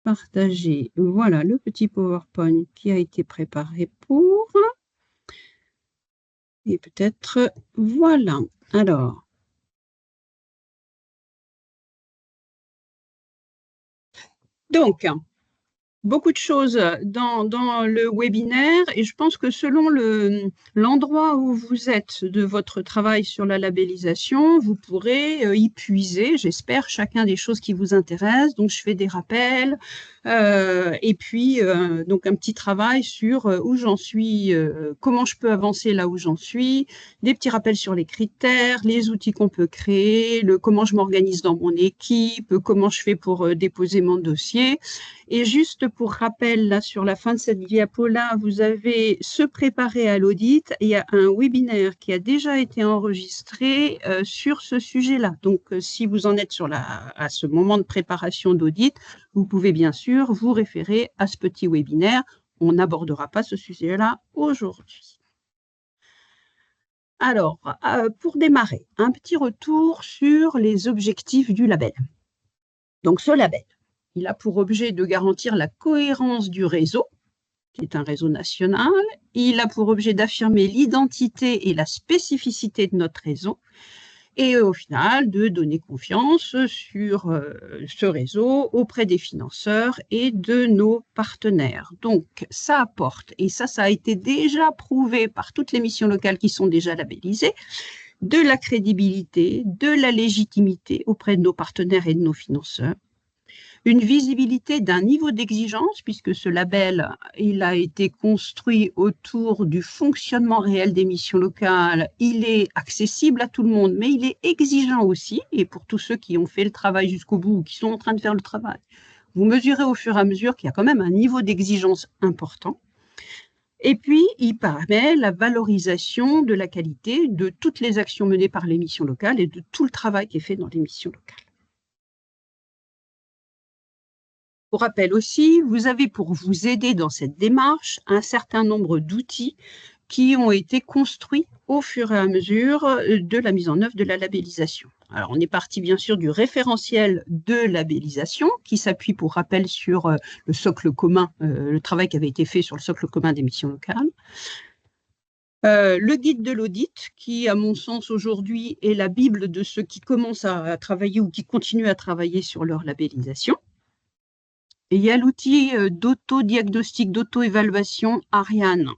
partager. Voilà le petit PowerPoint qui a été préparé pour. Et peut-être, voilà. Alors, donc, beaucoup de choses dans le webinaire et je pense que selon l'endroit où vous êtes de votre travail sur la labellisation, vous pourrez y puiser, j'espère, chacun des choses qui vous intéressent. Donc, je fais des rappels et puis donc un petit travail sur où j'en suis, comment je peux avancer là où j'en suis, des petits rappels sur les critères, les outils qu'on peut créer, comment je m'organise dans mon équipe, comment je fais pour déposer mon dossier. Et juste pour rappel, là, sur la fin de cette diapo-là, vous avez se préparer à l'audit. Il y a un webinaire qui a déjà été enregistré sur ce sujet-là. Donc, si vous en êtes à ce moment de préparation d'audit, vous pouvez bien sûr vous référer à ce petit webinaire. On n'abordera pas ce sujet-là aujourd'hui. Alors, pour démarrer, un petit retour sur les objectifs du label. Donc, ce label, il a pour objet de garantir la cohérence du réseau, qui est un réseau national. Il a pour objet d'affirmer l'identité et la spécificité de notre réseau. Et au final, de donner confiance sur ce réseau auprès des financeurs et de nos partenaires. Donc, ça apporte, et ça a été déjà prouvé par toutes les missions locales qui sont déjà labellisées, de la crédibilité, de la légitimité auprès de nos partenaires et de nos financeurs, une visibilité d'un niveau d'exigence, puisque ce label, il a été construit autour du fonctionnement réel des missions locales. Il est accessible à tout le monde, mais il est exigeant aussi, et pour tous ceux qui ont fait le travail jusqu'au bout ou qui sont en train de faire le travail, vous mesurez au fur et à mesure qu'il y a quand même un niveau d'exigence important. Et puis, il permet la valorisation de la qualité de toutes les actions menées par les missions locales et de tout le travail qui est fait dans les missions locales. Pour rappel aussi, vous avez pour vous aider dans cette démarche un certain nombre d'outils qui ont été construits au fur et à mesure de la mise en œuvre de la labellisation. Alors, on est parti bien sûr du référentiel de labellisation qui s'appuie, pour rappel, sur le socle commun, le travail qui avait été fait sur le socle commun des missions locales. Le guide de l'audit, qui, à mon sens, aujourd'hui, est la Bible de ceux qui commencent à travailler ou qui continuent à travailler sur leur labellisation. Et il y a l'outil d'autodiagnostic, d'auto-évaluation Ariane,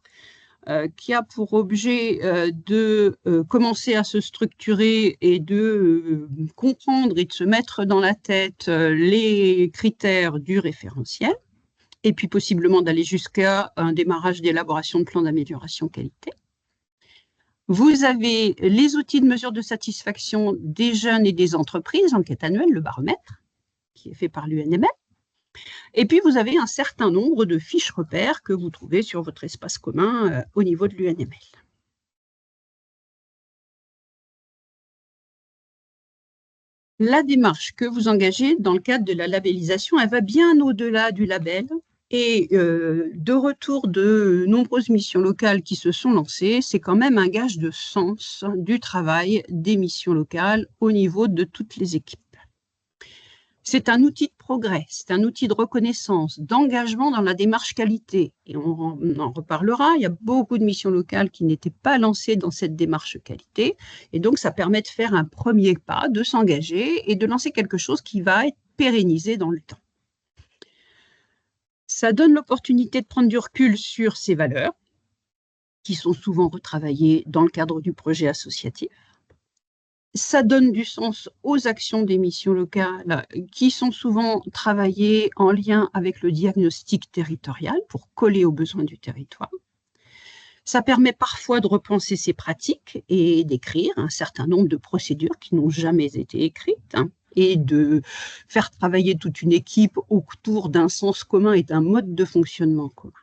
qui a pour objet de commencer à se structurer et de comprendre et de se mettre dans la tête les critères du référentiel, et puis possiblement d'aller jusqu'à un démarrage d'élaboration de plans d'amélioration qualité. Vous avez les outils de mesure de satisfaction des jeunes et des entreprises, enquête annuelle, le baromètre, qui est fait par l'UNML. Et puis, vous avez un certain nombre de fiches repères que vous trouvez sur votre espace commun au niveau de l'UNML. La démarche que vous engagez dans le cadre de la labellisation, elle va bien au-delà du label. Et de retour de nombreuses missions locales qui se sont lancées, c'est quand même un gage de sens du travail des missions locales au niveau de toutes les équipes. C'est un outil de progrès, c'est un outil de reconnaissance, d'engagement dans la démarche qualité. Et on en reparlera, il y a beaucoup de missions locales qui n'étaient pas lancées dans cette démarche qualité. Et donc, ça permet de faire un premier pas, de s'engager et de lancer quelque chose qui va être pérennisé dans le temps. Ça donne l'opportunité de prendre du recul sur ces valeurs, qui sont souvent retravaillées dans le cadre du projet associatif. Ça donne du sens aux actions des missions locales qui sont souvent travaillées en lien avec le diagnostic territorial pour coller aux besoins du territoire. Ça permet parfois de repenser ses pratiques et d'écrire un certain nombre de procédures qui n'ont jamais été écrites, et de faire travailler toute une équipe autour d'un sens commun et d'un mode de fonctionnement commun.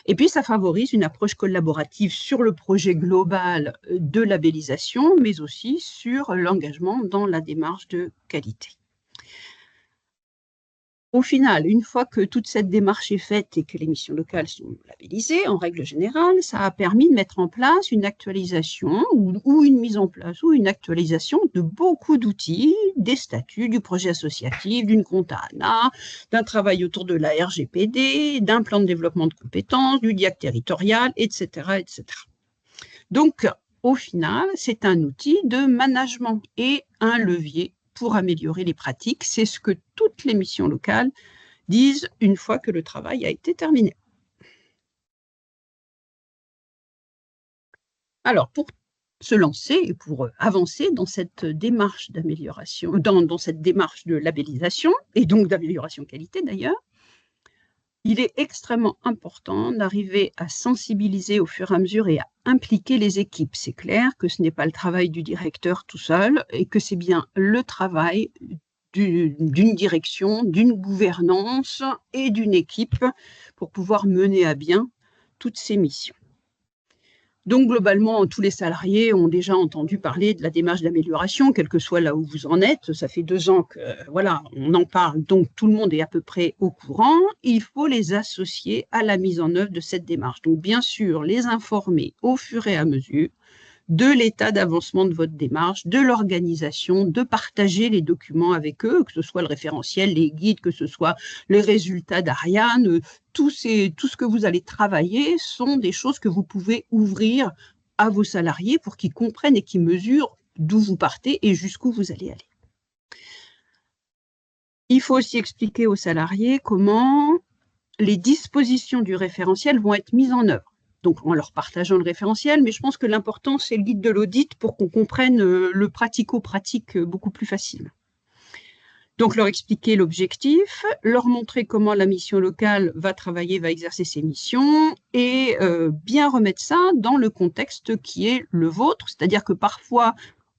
Et puis, ça favorise une approche collaborative sur le projet global de labellisation, mais aussi sur l'engagement dans la démarche de qualité. Au final, une fois que toute cette démarche est faite et que les missions locales sont labellisées, en règle générale, ça a permis de mettre en place une actualisation ou une mise en place ou une actualisation de beaucoup d'outils, des statuts, du projet associatif, d'une compta ANA, d'un travail autour de la RGPD, d'un plan de développement de compétences, du dialogue territorial, etc., etc. Donc, au final, c'est un outil de management et un levier pour améliorer les pratiques. C'est ce que toutes les missions locales disent une fois que le travail a été terminé. Alors, pour se lancer et pour avancer dans cette démarche d'amélioration, dans cette démarche de labellisation, et donc d'amélioration qualité d'ailleurs, il est extrêmement important d'arriver à sensibiliser au fur et à mesure et à impliquer les équipes. C'est clair que ce n'est pas le travail du directeur tout seul et que c'est bien le travail d'une direction, d'une gouvernance et d'une équipe pour pouvoir mener à bien toutes ces missions. Donc, globalement, tous les salariés ont déjà entendu parler de la démarche d'amélioration, quel que soit là où vous en êtes. Ça fait 2 ans que, voilà, on en parle, donc tout le monde est à peu près au courant. Il faut les associer à la mise en œuvre de cette démarche. Donc, bien sûr, les informer au fur et à mesure de l'état d'avancement de votre démarche, de l'organisation, de partager les documents avec eux, que ce soit le référentiel, les guides, que ce soit les résultats d'Ariane, tout ce que vous allez travailler sont des choses que vous pouvez ouvrir à vos salariés pour qu'ils comprennent et qu'ils mesurent d'où vous partez et jusqu'où vous allez aller. Il faut aussi expliquer aux salariés comment les dispositions du référentiel vont être mises en œuvre. Donc, en leur partageant le référentiel, mais je pense que l'important, c'est le guide de l'audit pour qu'on comprenne le pratico-pratique beaucoup plus facilement. Donc, leur expliquer l'objectif, leur montrer comment la mission locale va travailler, va exercer ses missions, et bien remettre ça dans le contexte qui est le vôtre. C'est-à-dire que parfois,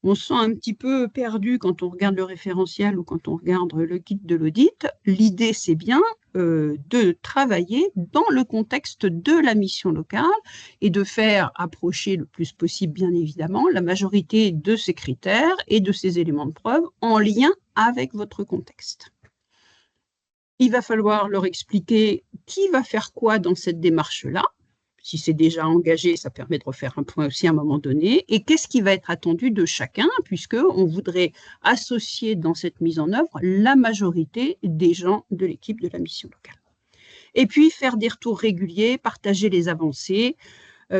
on se sent un petit peu perdu quand on regarde le référentiel ou quand on regarde le guide de l'audit. L'idée, c'est bien de travailler dans le contexte de la mission locale et de faire approcher le plus possible, bien évidemment, la majorité de ces critères et de ces éléments de preuve en lien avec votre contexte. Il va falloir leur expliquer qui va faire quoi dans cette démarche-là. Si c'est déjà engagé, ça permet de refaire un point aussi à un moment donné. Et qu'est-ce qui va être attendu de chacun, puisqu'on voudrait associer dans cette mise en œuvre la majorité des gens de l'équipe de la mission locale. Et puis, faire des retours réguliers, partager les avancées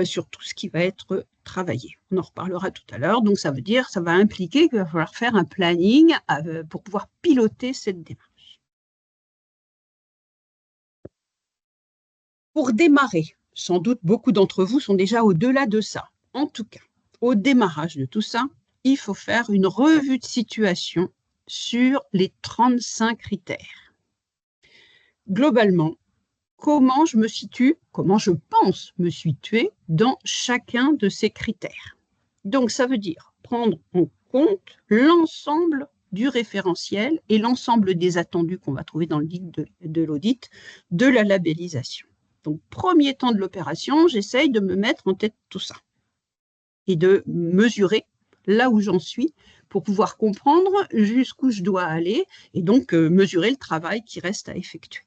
sur tout ce qui va être travaillé. On en reparlera tout à l'heure. Donc, ça va impliquer qu'il va falloir faire un planning pour pouvoir piloter cette démarche. Pour démarrer, sans doute beaucoup d'entre vous sont déjà au-delà de ça. En tout cas, au démarrage de tout ça, il faut faire une revue de situation sur les 35 critères. Globalement, comment je me situe, comment je pense me situer dans chacun de ces critères. Donc, ça veut dire prendre en compte l'ensemble du référentiel et l'ensemble des attendus qu'on va trouver dans le guide de l'audit de la labellisation. Donc, premier temps de l'opération, j'essaye de me mettre en tête tout ça et de mesurer là où j'en suis pour pouvoir comprendre jusqu'où je dois aller et donc mesurer le travail qui reste à effectuer.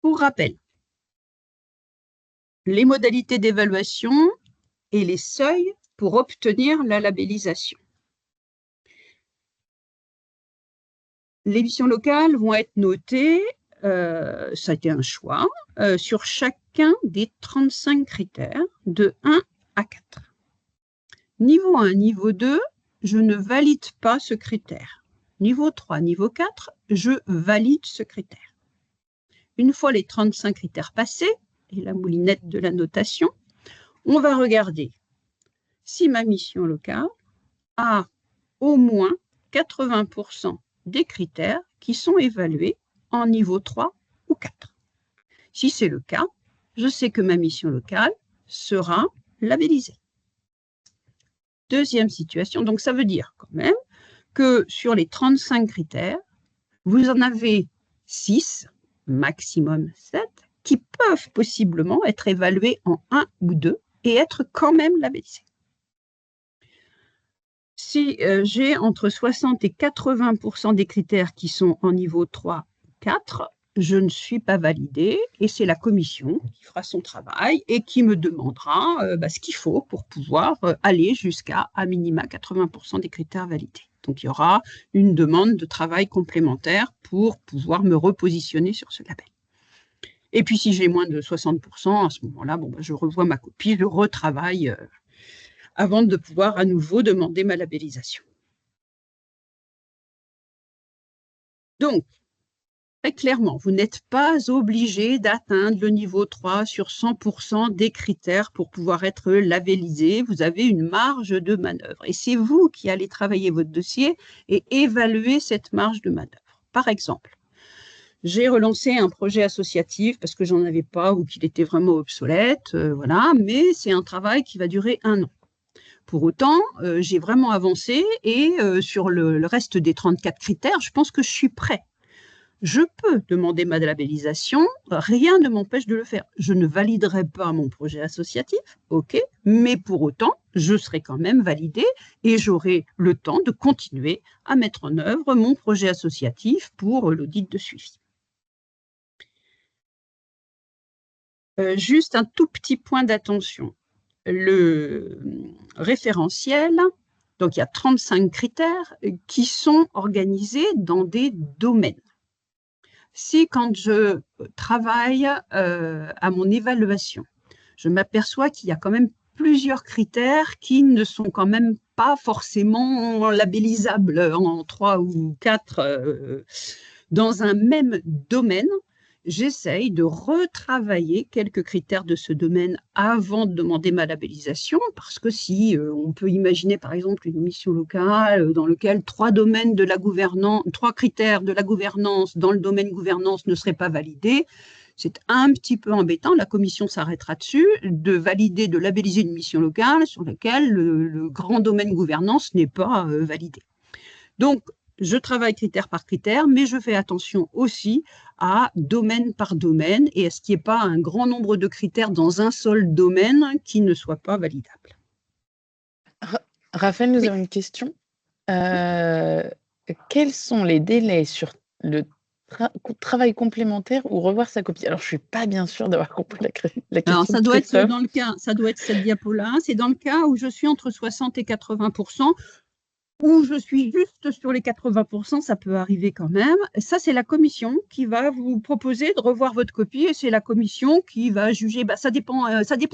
Pour rappel, les modalités d'évaluation et les seuils pour obtenir la labellisation. Les missions locales vont être notées, ça a été un choix, sur chacun des 35 critères de 1 à 4. Niveau 1, niveau 2, je ne valide pas ce critère. Niveau 3, niveau 4, je valide ce critère. Une fois les 35 critères passés, et la moulinette de la notation, on va regarder si ma mission locale a au moins 80% des critères qui sont évalués en niveau 3 ou 4. Si c'est le cas, je sais que ma mission locale sera labellisée. Deuxième situation, donc ça veut dire quand même que sur les 35 critères, vous en avez 6, maximum 7, qui peuvent possiblement être évalués en 1 ou 2 et être quand même labellisés. Si j'ai entre 60 et 80% des critères qui sont en niveau 3 ou 4, je ne suis pas validée et c'est la commission qui fera son travail et qui me demandera ce qu'il faut pour pouvoir aller jusqu'à minima 80% des critères validés. Donc, il y aura une demande de travail complémentaire pour pouvoir me repositionner sur ce label. Et puis, si j'ai moins de 60%, à ce moment-là, je revois ma copie, je retravaille avant de pouvoir à nouveau demander ma labellisation. Donc, très clairement, vous n'êtes pas obligé d'atteindre le niveau 3 sur 100% des critères pour pouvoir être labellisé. Vous avez une marge de manœuvre. Et c'est vous qui allez travailler votre dossier et évaluer cette marge de manœuvre. Par exemple, j'ai relancé un projet associatif parce que j'en avais pas ou qu'il était vraiment obsolète, voilà, mais c'est un travail qui va durer 1 an. Pour autant, j'ai vraiment avancé et sur le reste des 34 critères, je pense que je suis prêt. Je peux demander ma labellisation, rien ne m'empêche de le faire. Je ne validerai pas mon projet associatif, ok, mais pour autant, je serai quand même validée et j'aurai le temps de continuer à mettre en œuvre mon projet associatif pour l'audit de suivi. Juste un tout petit point d'attention. Le référentiel, donc il y a 35 critères qui sont organisés dans des domaines. Si quand je travaille à mon évaluation, je m'aperçois qu'il y a quand même plusieurs critères qui ne sont quand même pas forcément labellisables en 3 ou 4 dans un même domaine, j'essaye de retravailler quelques critères de ce domaine avant de demander ma labellisation, parce que si on peut imaginer par exemple une mission locale dans laquelle 3 domaines de la gouvernance, 3 critères de la gouvernance dans le domaine gouvernance ne seraient pas validés, c'est un petit peu embêtant, la commission s'arrêtera dessus, de valider, de labelliser une mission locale sur laquelle le grand domaine gouvernance n'est pas validé. Donc, je travaille critère par critère, mais je fais attention aussi à domaine par domaine et à ce qu'il n'y ait pas un grand nombre de critères dans un seul domaine qui ne soient pas validables. Raphaël, nous avons une question. Quels sont les délais sur le travail complémentaire ou revoir sa copie? Alors, je ne suis pas bien sûre d'avoir compris la question. Alors, ça doit être dans le cas, ça doit être cette diapo-là. C'est dans le cas où je suis entre 60 et 80%. Où je suis juste sur les 80%, ça peut arriver quand même. Ça, c'est la commission qui va vous proposer de revoir votre copie et c'est la commission qui va juger. Ça dépend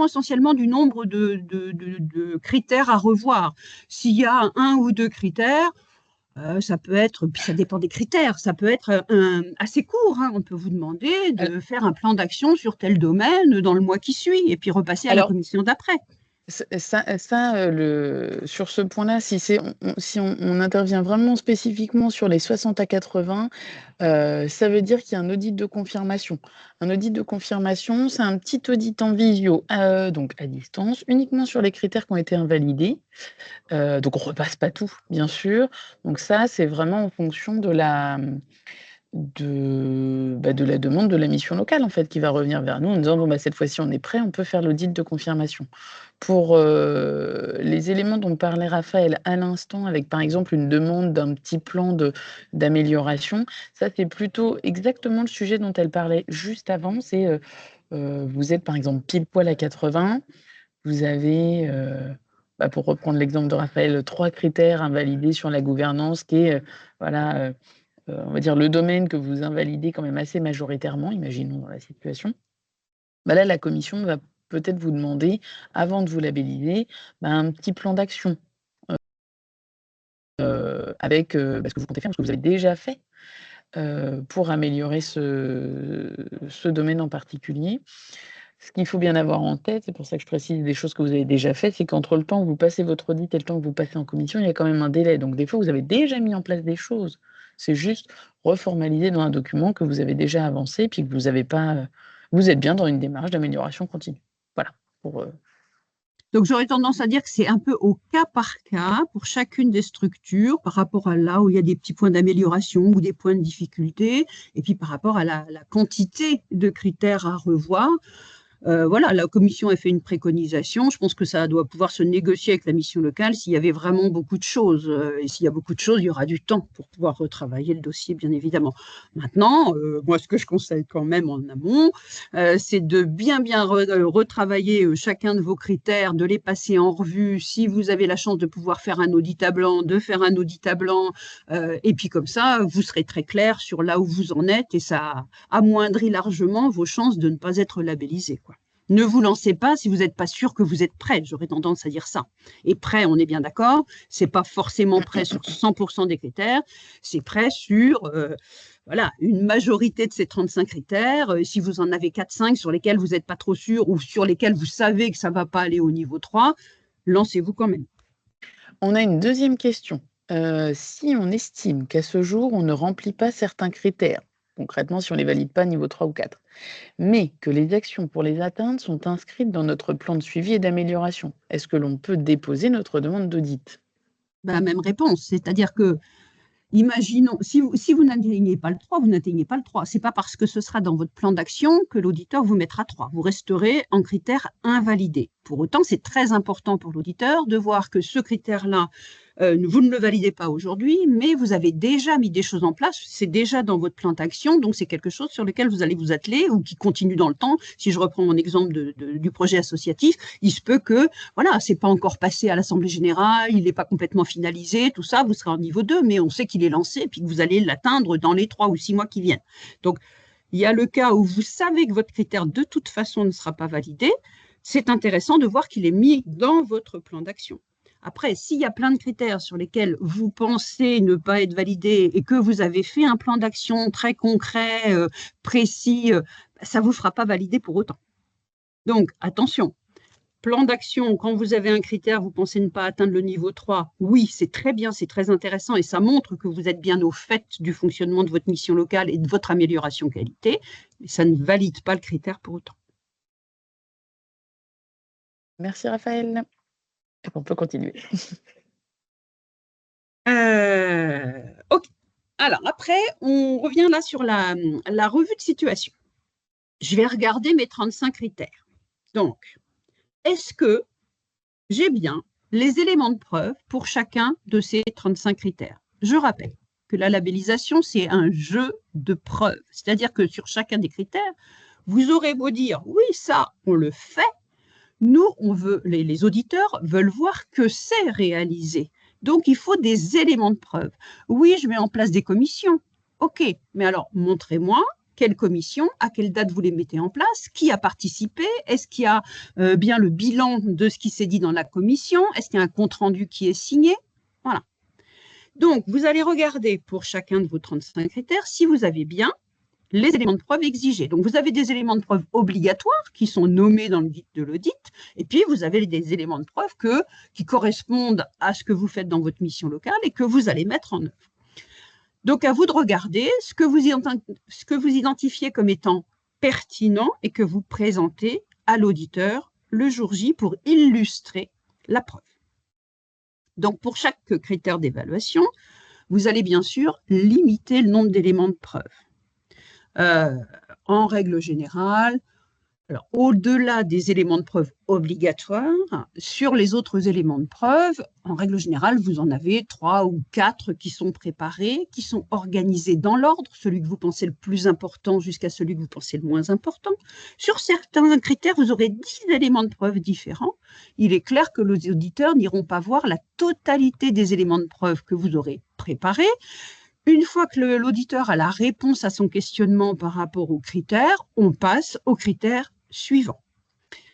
essentiellement du nombre de critères à revoir. S'il y a 1 ou 2 critères, ça peut être, puis ça dépend des critères, ça peut être assez court. On peut vous demander de faire un plan d'action sur tel domaine dans le mois qui suit et puis repasser à la commission d'après. Sur ce point-là, si on intervient vraiment spécifiquement sur les 60 à 80, ça veut dire qu'il y a un audit de confirmation. Un audit de confirmation, c'est un petit audit en visio, donc à distance, uniquement sur les critères qui ont été invalidés. Donc on ne repasse pas tout, bien sûr. Donc ça, c'est vraiment en fonction de la demande de la mission locale, en fait, qui va revenir vers nous en disant cette fois-ci, on est prêt, on peut faire l'audit de confirmation. Pour les éléments dont parlait Raphaël à l'instant, avec par exemple une demande d'un petit plan d'amélioration, ça c'est plutôt exactement le sujet dont elle parlait juste avant. C'est vous êtes par exemple pile poil à 80, vous avez, pour reprendre l'exemple de Raphaël, 3 critères invalidés sur la gouvernance qui est on va dire le domaine que vous invalidez quand même assez majoritairement, imaginons dans la situation. Là, la commission va peut-être vous demander, avant de vous labelliser, un petit plan d'action avec ce que vous comptez faire, ce que vous avez déjà fait pour améliorer ce domaine en particulier. Ce qu'il faut bien avoir en tête, c'est pour ça que je précise des choses que vous avez déjà faites, c'est qu'entre le temps où vous passez votre audit et le temps que vous passez en commission, il y a quand même un délai. Donc des fois, vous avez déjà mis en place des choses. C'est juste reformaliser dans un document que vous avez déjà avancé, puis que vous avez pas, vous êtes bien dans une démarche d'amélioration continue. Voilà. Donc, j'aurais tendance à dire que c'est un peu au cas par cas pour chacune des structures, par rapport à là où il y a des petits points d'amélioration ou des points de difficulté, et puis par rapport à la quantité de critères à revoir. Voilà, la commission a fait une préconisation. Je pense que ça doit pouvoir se négocier avec la mission locale s'il y avait vraiment beaucoup de choses. Et s'il y a beaucoup de choses, il y aura du temps pour pouvoir retravailler le dossier, bien évidemment. Maintenant, moi, ce que je conseille quand même en amont, c'est de bien retravailler chacun de vos critères, de les passer en revue. Si vous avez la chance de pouvoir faire un audit à blanc, de faire un audit à blanc. Et puis comme ça, vous serez très clair sur là où vous en êtes et ça amoindrit largement vos chances de ne pas être labellisé, quoi. Ne vous lancez pas si vous n'êtes pas sûr que vous êtes prêt. J'aurais tendance à dire ça. Et prêt, on est bien d'accord, c'est pas forcément prêt sur 100% des critères, c'est prêt sur voilà, une majorité de ces 35 critères. Si vous en avez 4-5 sur lesquels vous n'êtes pas trop sûr ou sur lesquels vous savez que ça ne va pas aller au niveau 3, lancez-vous quand même. On a une deuxième question. Si on estime qu'à ce jour, on ne remplit pas certains critères, concrètement si on ne les valide pas niveau 3 ou 4, mais que les actions pour les atteindre sont inscrites dans notre plan de suivi et d'amélioration, est-ce que l'on peut déposer notre demande d'audit? Même réponse, c'est-à-dire que imaginons, si vous n'atteignez pas le 3, vous n'atteignez pas le 3. Ce n'est pas parce que ce sera dans votre plan d'action que l'auditeur vous mettra 3. Vous resterez en critère invalidé. Pour autant, c'est très important pour l'auditeur de voir que ce critère-là, vous ne le validez pas aujourd'hui, mais vous avez déjà mis des choses en place, c'est déjà dans votre plan d'action, donc c'est quelque chose sur lequel vous allez vous atteler ou qui continue dans le temps. Si je reprends mon exemple du projet associatif, il se peut que, voilà, c'est pas encore passé à l'Assemblée générale, il n'est pas complètement finalisé, tout ça, vous serez en niveau 2, mais on sait qu'il est lancé et puis que vous allez l'atteindre dans les 3 ou 6 mois qui viennent. Donc, il y a le cas où vous savez que votre critère de toute façon ne sera pas validé, c'est intéressant de voir qu'il est mis dans votre plan d'action. Après, s'il y a plein de critères sur lesquels vous pensez ne pas être validés et que vous avez fait un plan d'action très concret, précis, ça ne vous fera pas valider pour autant. Donc, attention, plan d'action, quand vous avez un critère, vous pensez ne pas atteindre le niveau 3, oui, c'est très bien, c'est très intéressant et ça montre que vous êtes bien au fait du fonctionnement de votre mission locale et de votre amélioration qualité, mais ça ne valide pas le critère pour autant. Merci Raphaël. On peut continuer. Ok. Alors, après, on revient là sur la revue de situation. Je vais regarder mes 35 critères. Donc, est-ce que j'ai bien les éléments de preuve pour chacun de ces 35 critères? Je rappelle que la labellisation, c'est un jeu de preuves. C'est-à-dire que sur chacun des critères, vous aurez beau dire, oui, ça, on le fait. Nous, les auditeurs veulent voir que c'est réalisé. Donc, il faut des éléments de preuve. Oui, je mets en place des commissions. OK, mais alors, montrez-moi quelle commission, à quelle date vous les mettez en place, qui a participé, est-ce qu'il y a bien le bilan de ce qui s'est dit dans la commission, est-ce qu'il y a un compte-rendu qui est signé? Voilà. Donc, vous allez regarder pour chacun de vos 35 critères si vous avez bien les éléments de preuve exigés. Donc, vous avez des éléments de preuve obligatoires qui sont nommés dans le guide de l'audit, et puis vous avez des éléments de preuve qui correspondent à ce que vous faites dans votre mission locale et que vous allez mettre en œuvre. Donc, à vous de regarder ce que vous identifiez comme étant pertinent et que vous présentez à l'auditeur le jour J pour illustrer la preuve. Donc, pour chaque critère d'évaluation, vous allez bien sûr limiter le nombre d'éléments de preuve. En règle générale, alors, au-delà des éléments de preuve obligatoires, sur les autres éléments de preuve, en règle générale, vous en avez 3 ou 4 qui sont préparés, qui sont organisés dans l'ordre, celui que vous pensez le plus important jusqu'à celui que vous pensez le moins important. Sur certains critères, vous aurez 10 éléments de preuve différents. Il est clair que les auditeurs n'iront pas voir la totalité des éléments de preuve que vous aurez préparés. Une fois que l'auditeur a la réponse à son questionnement par rapport aux critères, on passe aux critères suivants.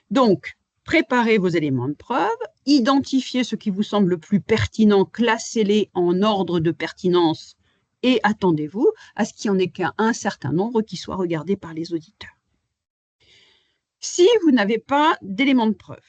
Donc, préparez vos éléments de preuve, identifiez ce qui vous semble le plus pertinent, classez-les en ordre de pertinence et attendez-vous à ce qu'il n'y en ait qu'un certain nombre qui soit regardé par les auditeurs. Si vous n'avez pas d'éléments de preuve,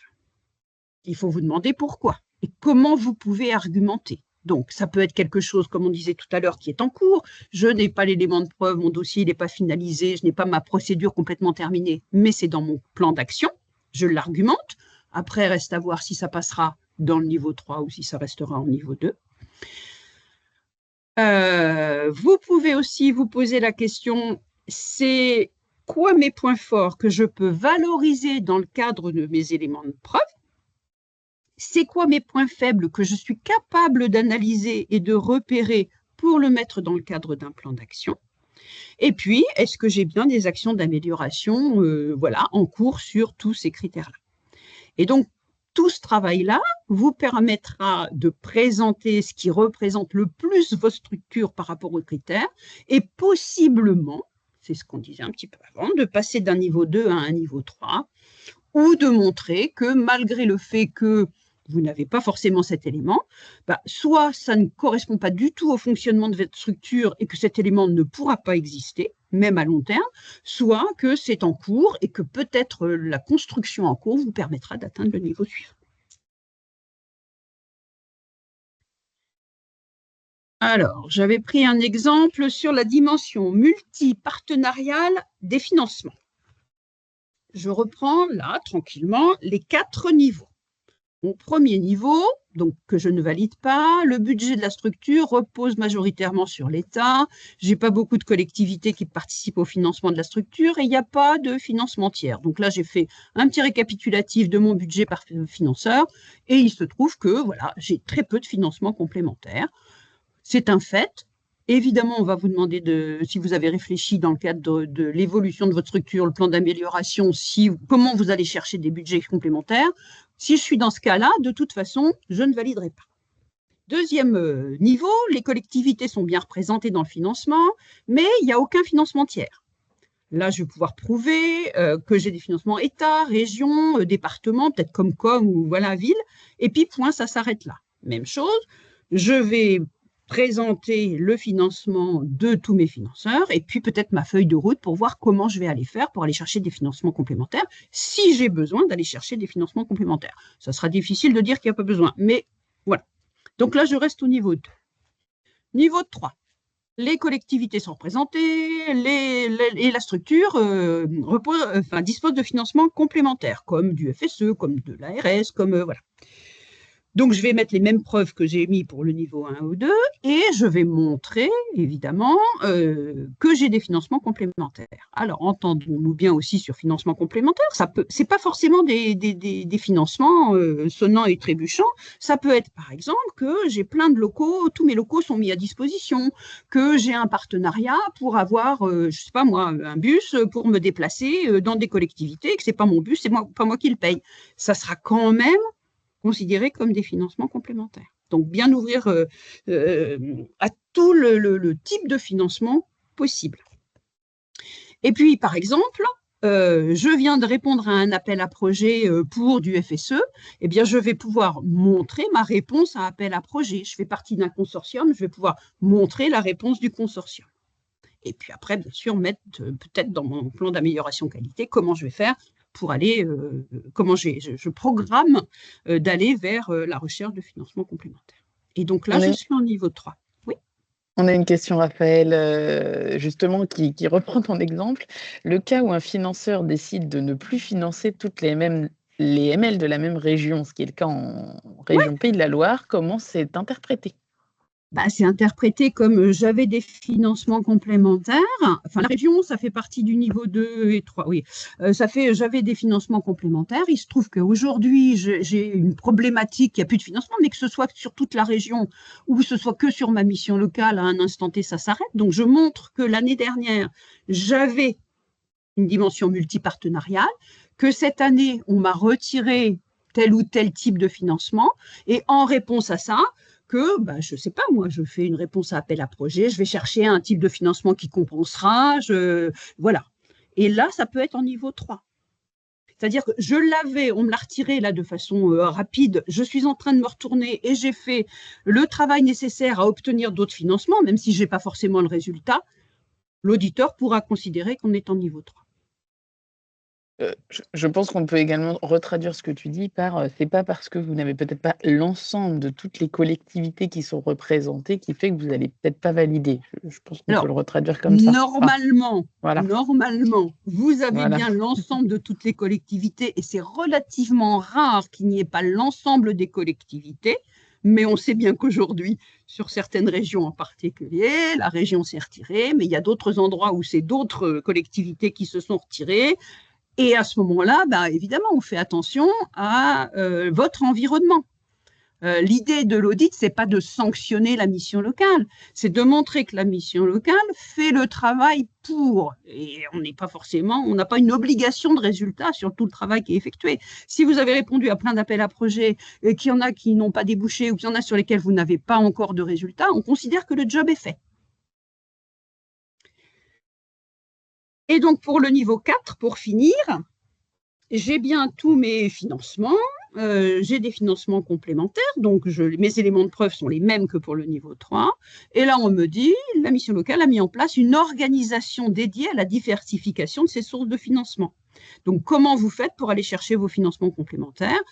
il faut vous demander pourquoi et comment vous pouvez argumenter. Donc, ça peut être quelque chose, comme on disait tout à l'heure, qui est en cours. Je n'ai pas l'élément de preuve, mon dossier n'est pas finalisé, je n'ai pas ma procédure complètement terminée, mais c'est dans mon plan d'action. Je l'argumente. Après, reste à voir si ça passera dans le niveau 3 ou si ça restera en niveau 2. Vous pouvez aussi vous poser la question, c'est quoi mes points forts que je peux valoriser dans le cadre de mes éléments de preuve, c'est quoi mes points faibles que je suis capable d'analyser et de repérer pour le mettre dans le cadre d'un plan d'action. Et puis, est-ce que j'ai bien des actions d'amélioration en cours sur tous ces critères-là. Et donc, tout ce travail-là vous permettra de présenter ce qui représente le plus vos structures par rapport aux critères et possiblement, c'est ce qu'on disait un petit peu avant, de passer d'un niveau 2 à un niveau 3 ou de montrer que malgré le fait que vous n'avez pas forcément cet élément, soit ça ne correspond pas du tout au fonctionnement de votre structure et que cet élément ne pourra pas exister, même à long terme, soit que c'est en cours et que peut-être la construction en cours vous permettra d'atteindre le niveau suivant. Alors, j'avais pris un exemple sur la dimension multipartenariale des financements. Je reprends là, tranquillement, les 4 niveaux. Mon premier niveau, donc que je ne valide pas, le budget de la structure repose majoritairement sur l'État. Je n'ai pas beaucoup de collectivités qui participent au financement de la structure et il n'y a pas de financement tiers. Donc là, j'ai fait un petit récapitulatif de mon budget par financeur et il se trouve que voilà, j'ai très peu de financement complémentaire. C'est un fait. Évidemment, on va vous demander si vous avez réfléchi dans le cadre de l'évolution de votre structure, le plan d'amélioration, comment vous allez chercher des budgets complémentaires. Si je suis dans ce cas-là, de toute façon, je ne validerai pas. Deuxième niveau, les collectivités sont bien représentées dans le financement, mais il n'y a aucun financement tiers. Là, je vais pouvoir prouver que j'ai des financements État, région, département, peut-être Comcom ou voilà, ville, et puis point, ça s'arrête là. Même chose, je vais présenter le financement de tous mes financeurs et puis peut-être ma feuille de route pour voir comment je vais aller faire pour aller chercher des financements complémentaires si j'ai besoin d'aller chercher des financements complémentaires. Ça sera difficile de dire qu'il n'y a pas besoin, mais voilà. Donc là, je reste au niveau 2. Niveau 3. Les collectivités sont représentées et la structure dispose de financements complémentaires, comme du FSE, comme de l'ARS, comme voilà. Donc, je vais mettre les mêmes preuves que j'ai mis pour le niveau 1 ou 2 et je vais montrer, évidemment, que j'ai des financements complémentaires. Alors, entendons-nous bien aussi sur financement complémentaire. Ce n'est pas forcément des financements sonnants et trébuchants. Ça peut être, par exemple, que j'ai plein de locaux, tous mes locaux sont mis à disposition, que j'ai un partenariat pour avoir, je ne sais pas moi, un bus pour me déplacer dans des collectivités, que ce n'est pas mon bus, c'est pas moi qui le paye. Ça sera quand même considérés comme des financements complémentaires. Donc, bien ouvrir à tout le type de financement possible. Et puis, par exemple, je viens de répondre à un appel à projet pour du FSE, eh bien, je vais pouvoir montrer ma réponse à appel à projet. Je fais partie d'un consortium, je vais pouvoir montrer la réponse du consortium. Et puis après, bien sûr, mettre peut-être dans mon plan d'amélioration qualité comment je vais faire pour aller, comment je programme d'aller vers la recherche de financement complémentaire. Et donc là, je suis en niveau 3. Oui. On a une question, Raphaël, justement, qui reprend ton exemple. Le cas où un financeur décide de ne plus financer toutes les ML de la même région, ce qui est le cas en région Pays de la Loire, comment c'est interprété ? C'est interprété comme j'avais des financements complémentaires. Enfin, la région, ça fait partie du niveau 2 et 3. Oui, j'avais des financements complémentaires. Il se trouve qu'aujourd'hui, j'ai une problématique, il n'y a plus de financement, mais que ce soit sur toute la région ou que ce soit que sur ma mission locale, à un instant T, ça s'arrête. Donc, je montre que l'année dernière, j'avais une dimension multipartenariale, que cette année, on m'a retiré tel ou tel type de financement. Et en réponse à ça, que, je ne sais pas, moi, je fais une réponse à appel à projet, je vais chercher un type de financement qui compensera, voilà. Et là, ça peut être en niveau 3. C'est-à-dire que on me l'a retiré là de façon rapide, je suis en train de me retourner et j'ai fait le travail nécessaire à obtenir d'autres financements, même si je n'ai pas forcément le résultat, l'auditeur pourra considérer qu'on est en niveau 3. Je pense qu'on peut également retraduire ce que tu dis par c'est pas parce que vous n'avez peut-être pas l'ensemble de toutes les collectivités qui sont représentées qui fait que vous n'allez peut-être pas valider. Je pense qu'on peut le retraduire comme ça. Normalement, vous avez bien l'ensemble de toutes les collectivités et c'est relativement rare qu'il n'y ait pas l'ensemble des collectivités. mais on sait bien qu'aujourd'hui, sur certaines régions en particulier, la région s'est retirée, mais il y a d'autres endroits où c'est d'autres collectivités qui se sont retirées. Et à ce moment-là, bah, évidemment, on fait attention à votre environnement. L'idée de l'audit, c'est pas de sanctionner la mission locale, c'est de montrer que la mission locale fait le travail pour. Et on n'est pas forcément, on n'a pas une obligation de résultat sur tout le travail qui est effectué. Si vous avez répondu à plein d'appels à projets, et qu'il y en a qui n'ont pas débouché ou qu'il y en a sur lesquels vous n'avez pas encore de résultat, on considère que le job est fait. Et donc, pour le niveau 4, pour finir, j'ai bien tous mes financements, j'ai des financements complémentaires, donc mes éléments de preuve sont les mêmes que pour le niveau 3. Et là, on me dit, la mission locale a mis en place une organisation dédiée à la diversification de ses sources de financement. Donc, comment vous faites pour aller chercher vos financements complémentaires ?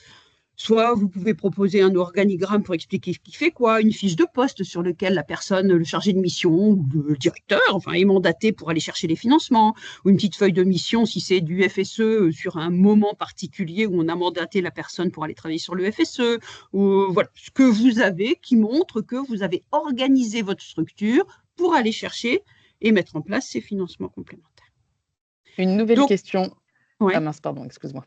Soit vous pouvez proposer un organigramme pour expliquer qui fait quoi, une fiche de poste sur laquelle la personne, le chargé de mission ou le directeur, enfin, est mandaté pour aller chercher les financements, ou une petite feuille de mission si c'est du FSE sur un moment particulier où on a mandaté la personne pour aller travailler sur le FSE, ou voilà, ce que vous avez qui montre que vous avez organisé votre structure pour aller chercher et mettre en place ces financements complémentaires. Une nouvelle question. Ouais. Ah mince, pardon, excuse-moi.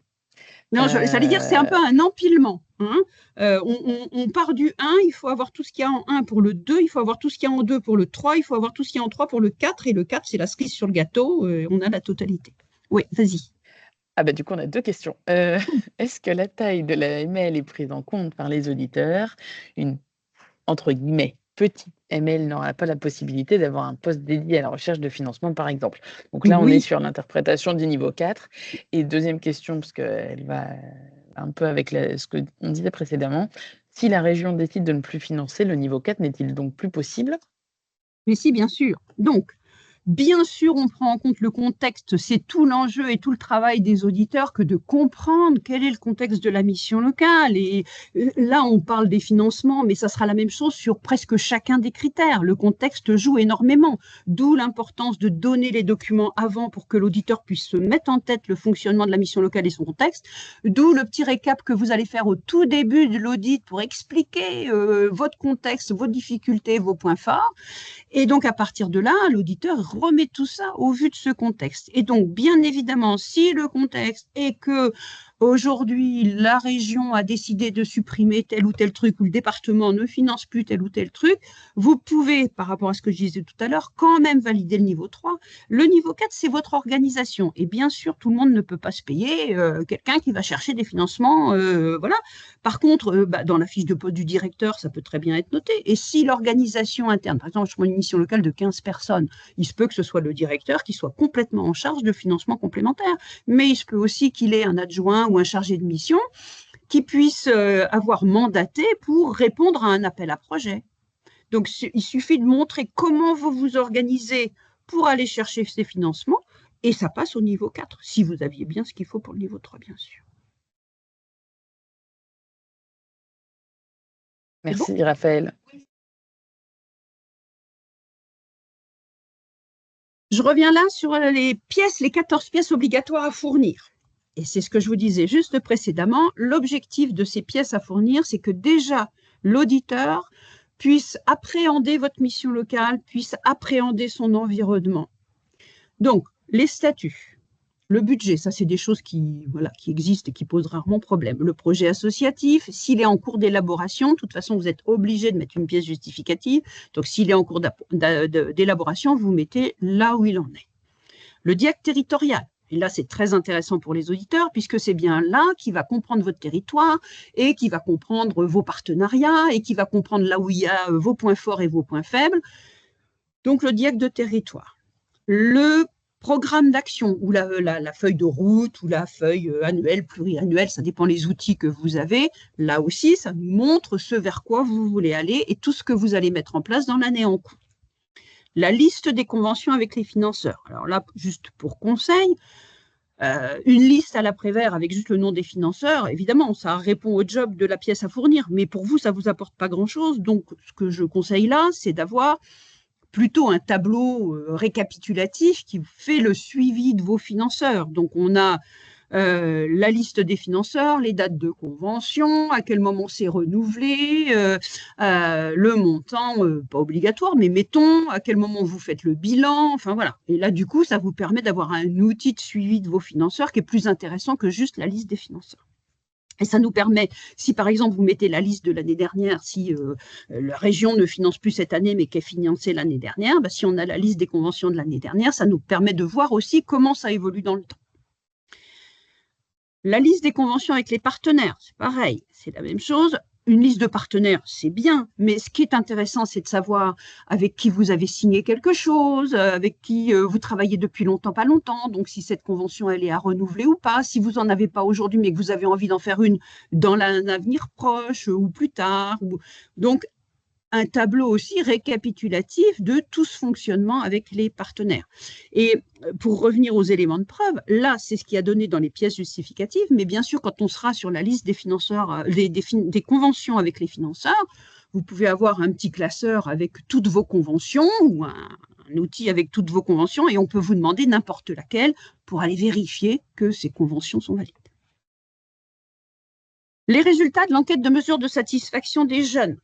Non, j'allais dire, c'est un peu un empilement. Hein. On part du 1, il faut avoir tout ce qu'il y a en 1 pour le 2, il faut avoir tout ce qu'il y a en 2 pour le 3, il faut avoir tout ce qu'il y a en 3 pour le 4, et le 4, c'est la cerise sur le gâteau, on a la totalité. Oui, vas-y. Ah bah du coup, on a 2 questions. Est-ce que la taille de la ML est prise en compte par les auditeurs? Une, entre guillemets, petite ML n'aura pas la possibilité d'avoir un poste dédié à la recherche de financement, par exemple. Donc là, on est sur l'interprétation du niveau 4. Et deuxième question, parce qu'elle va un peu avec ce qu'on disait précédemment, si la région décide de ne plus financer, le niveau 4 n'est-il donc plus possible? Mais si, bien sûr. Donc, bien sûr, on prend en compte le contexte, c'est tout l'enjeu et tout le travail des auditeurs que de comprendre quel est le contexte de la mission locale. Et là, on parle des financements, mais ça sera la même chose sur presque chacun des critères. Le contexte joue énormément, d'où l'importance de donner les documents avant pour que l'auditeur puisse se mettre en tête le fonctionnement de la mission locale et son contexte, d'où le petit récap que vous allez faire au tout début de l'audit pour expliquer votre contexte, vos difficultés, vos points forts. Et donc, à partir de là, l'auditeur remet tout ça au vu de ce contexte. Et donc, bien évidemment, si le contexte est que aujourd'hui, la région a décidé de supprimer tel ou tel truc, ou le département ne finance plus tel ou tel truc, vous pouvez, par rapport à ce que je disais tout à l'heure, quand même valider le niveau 3. Le niveau 4, c'est votre organisation. Et bien sûr, tout le monde ne peut pas se payer quelqu'un qui va chercher des financements. Voilà. Par contre, dans la fiche de poste du directeur, ça peut très bien être noté. Et si l'organisation interne, par exemple, je prends une mission locale de 15 personnes, il se peut que ce soit le directeur qui soit complètement en charge de financement complémentaire. Mais il se peut aussi qu'il ait un adjoint ou un chargé de mission qui puisse avoir mandaté pour répondre à un appel à projet. Donc, il suffit de montrer comment vous vous organisez pour aller chercher ces financements, et ça passe au niveau 4, si vous aviez bien ce qu'il faut pour le niveau 3, bien sûr. Merci, bon Raphaël. Je reviens là sur les 14 pièces obligatoires à fournir. Et c'est ce que je vous disais juste précédemment. L'objectif de ces pièces à fournir, c'est que déjà l'auditeur puisse appréhender votre mission locale, puisse appréhender son environnement. Donc, les statuts, le budget, ça c'est des choses qui existent et qui posent rarement problème. Le projet associatif, s'il est en cours d'élaboration, de toute façon vous êtes obligé de mettre une pièce justificative. Donc s'il est en cours d'élaboration, vous mettez là où il en est. Le diacre territorial, et là c'est très intéressant pour les auditeurs puisque c'est bien là qui va comprendre votre territoire et qui va comprendre vos partenariats et qui va comprendre là où il y a vos points forts et vos points faibles. Donc le diacre de territoire. Le programme d'action ou la feuille de route ou la feuille annuelle, pluriannuelle, ça dépend les outils que vous avez. Là aussi, ça nous montre ce vers quoi vous voulez aller et tout ce que vous allez mettre en place dans l'année en cours. La liste des conventions avec les financeurs. Alors là, juste pour conseil, une liste à l'après-vert avec juste le nom des financeurs, évidemment, ça répond au job de la pièce à fournir, mais pour vous, ça ne vous apporte pas grand-chose. Donc, ce que je conseille là, c'est d'avoir plutôt un tableau récapitulatif qui fait le suivi de vos financeurs. Donc, on a la liste des financeurs, les dates de convention, à quel moment c'est renouvelé, le montant, pas obligatoire, mais mettons, à quel moment vous faites le bilan, enfin voilà. Et là, du coup, ça vous permet d'avoir un outil de suivi de vos financeurs qui est plus intéressant que juste la liste des financeurs. Et ça nous permet, si par exemple vous mettez la liste de l'année dernière, si la région ne finance plus cette année mais qu'elle financée l'année dernière, bah, si on a la liste des conventions de l'année dernière, ça nous permet de voir aussi comment ça évolue dans le temps. La liste des conventions avec les partenaires, c'est pareil, c'est la même chose. Une liste de partenaires, c'est bien, mais ce qui est intéressant, c'est de savoir avec qui vous avez signé quelque chose, avec qui vous travaillez depuis longtemps, pas longtemps, donc si cette convention, elle est à renouveler ou pas, si vous n'en avez pas aujourd'hui, mais que vous avez envie d'en faire une dans un avenir proche ou plus tard. Donc, un tableau aussi récapitulatif de tout ce fonctionnement avec les partenaires. Et pour revenir aux éléments de preuve, là, c'est ce qui a donné dans les pièces justificatives, mais bien sûr, quand on sera sur la liste des financeurs, des conventions avec les financeurs, vous pouvez avoir un petit classeur avec toutes vos conventions ou un outil avec toutes vos conventions et on peut vous demander n'importe laquelle pour aller vérifier que ces conventions sont valides. Les résultats de l'enquête de mesure de satisfaction des jeunes.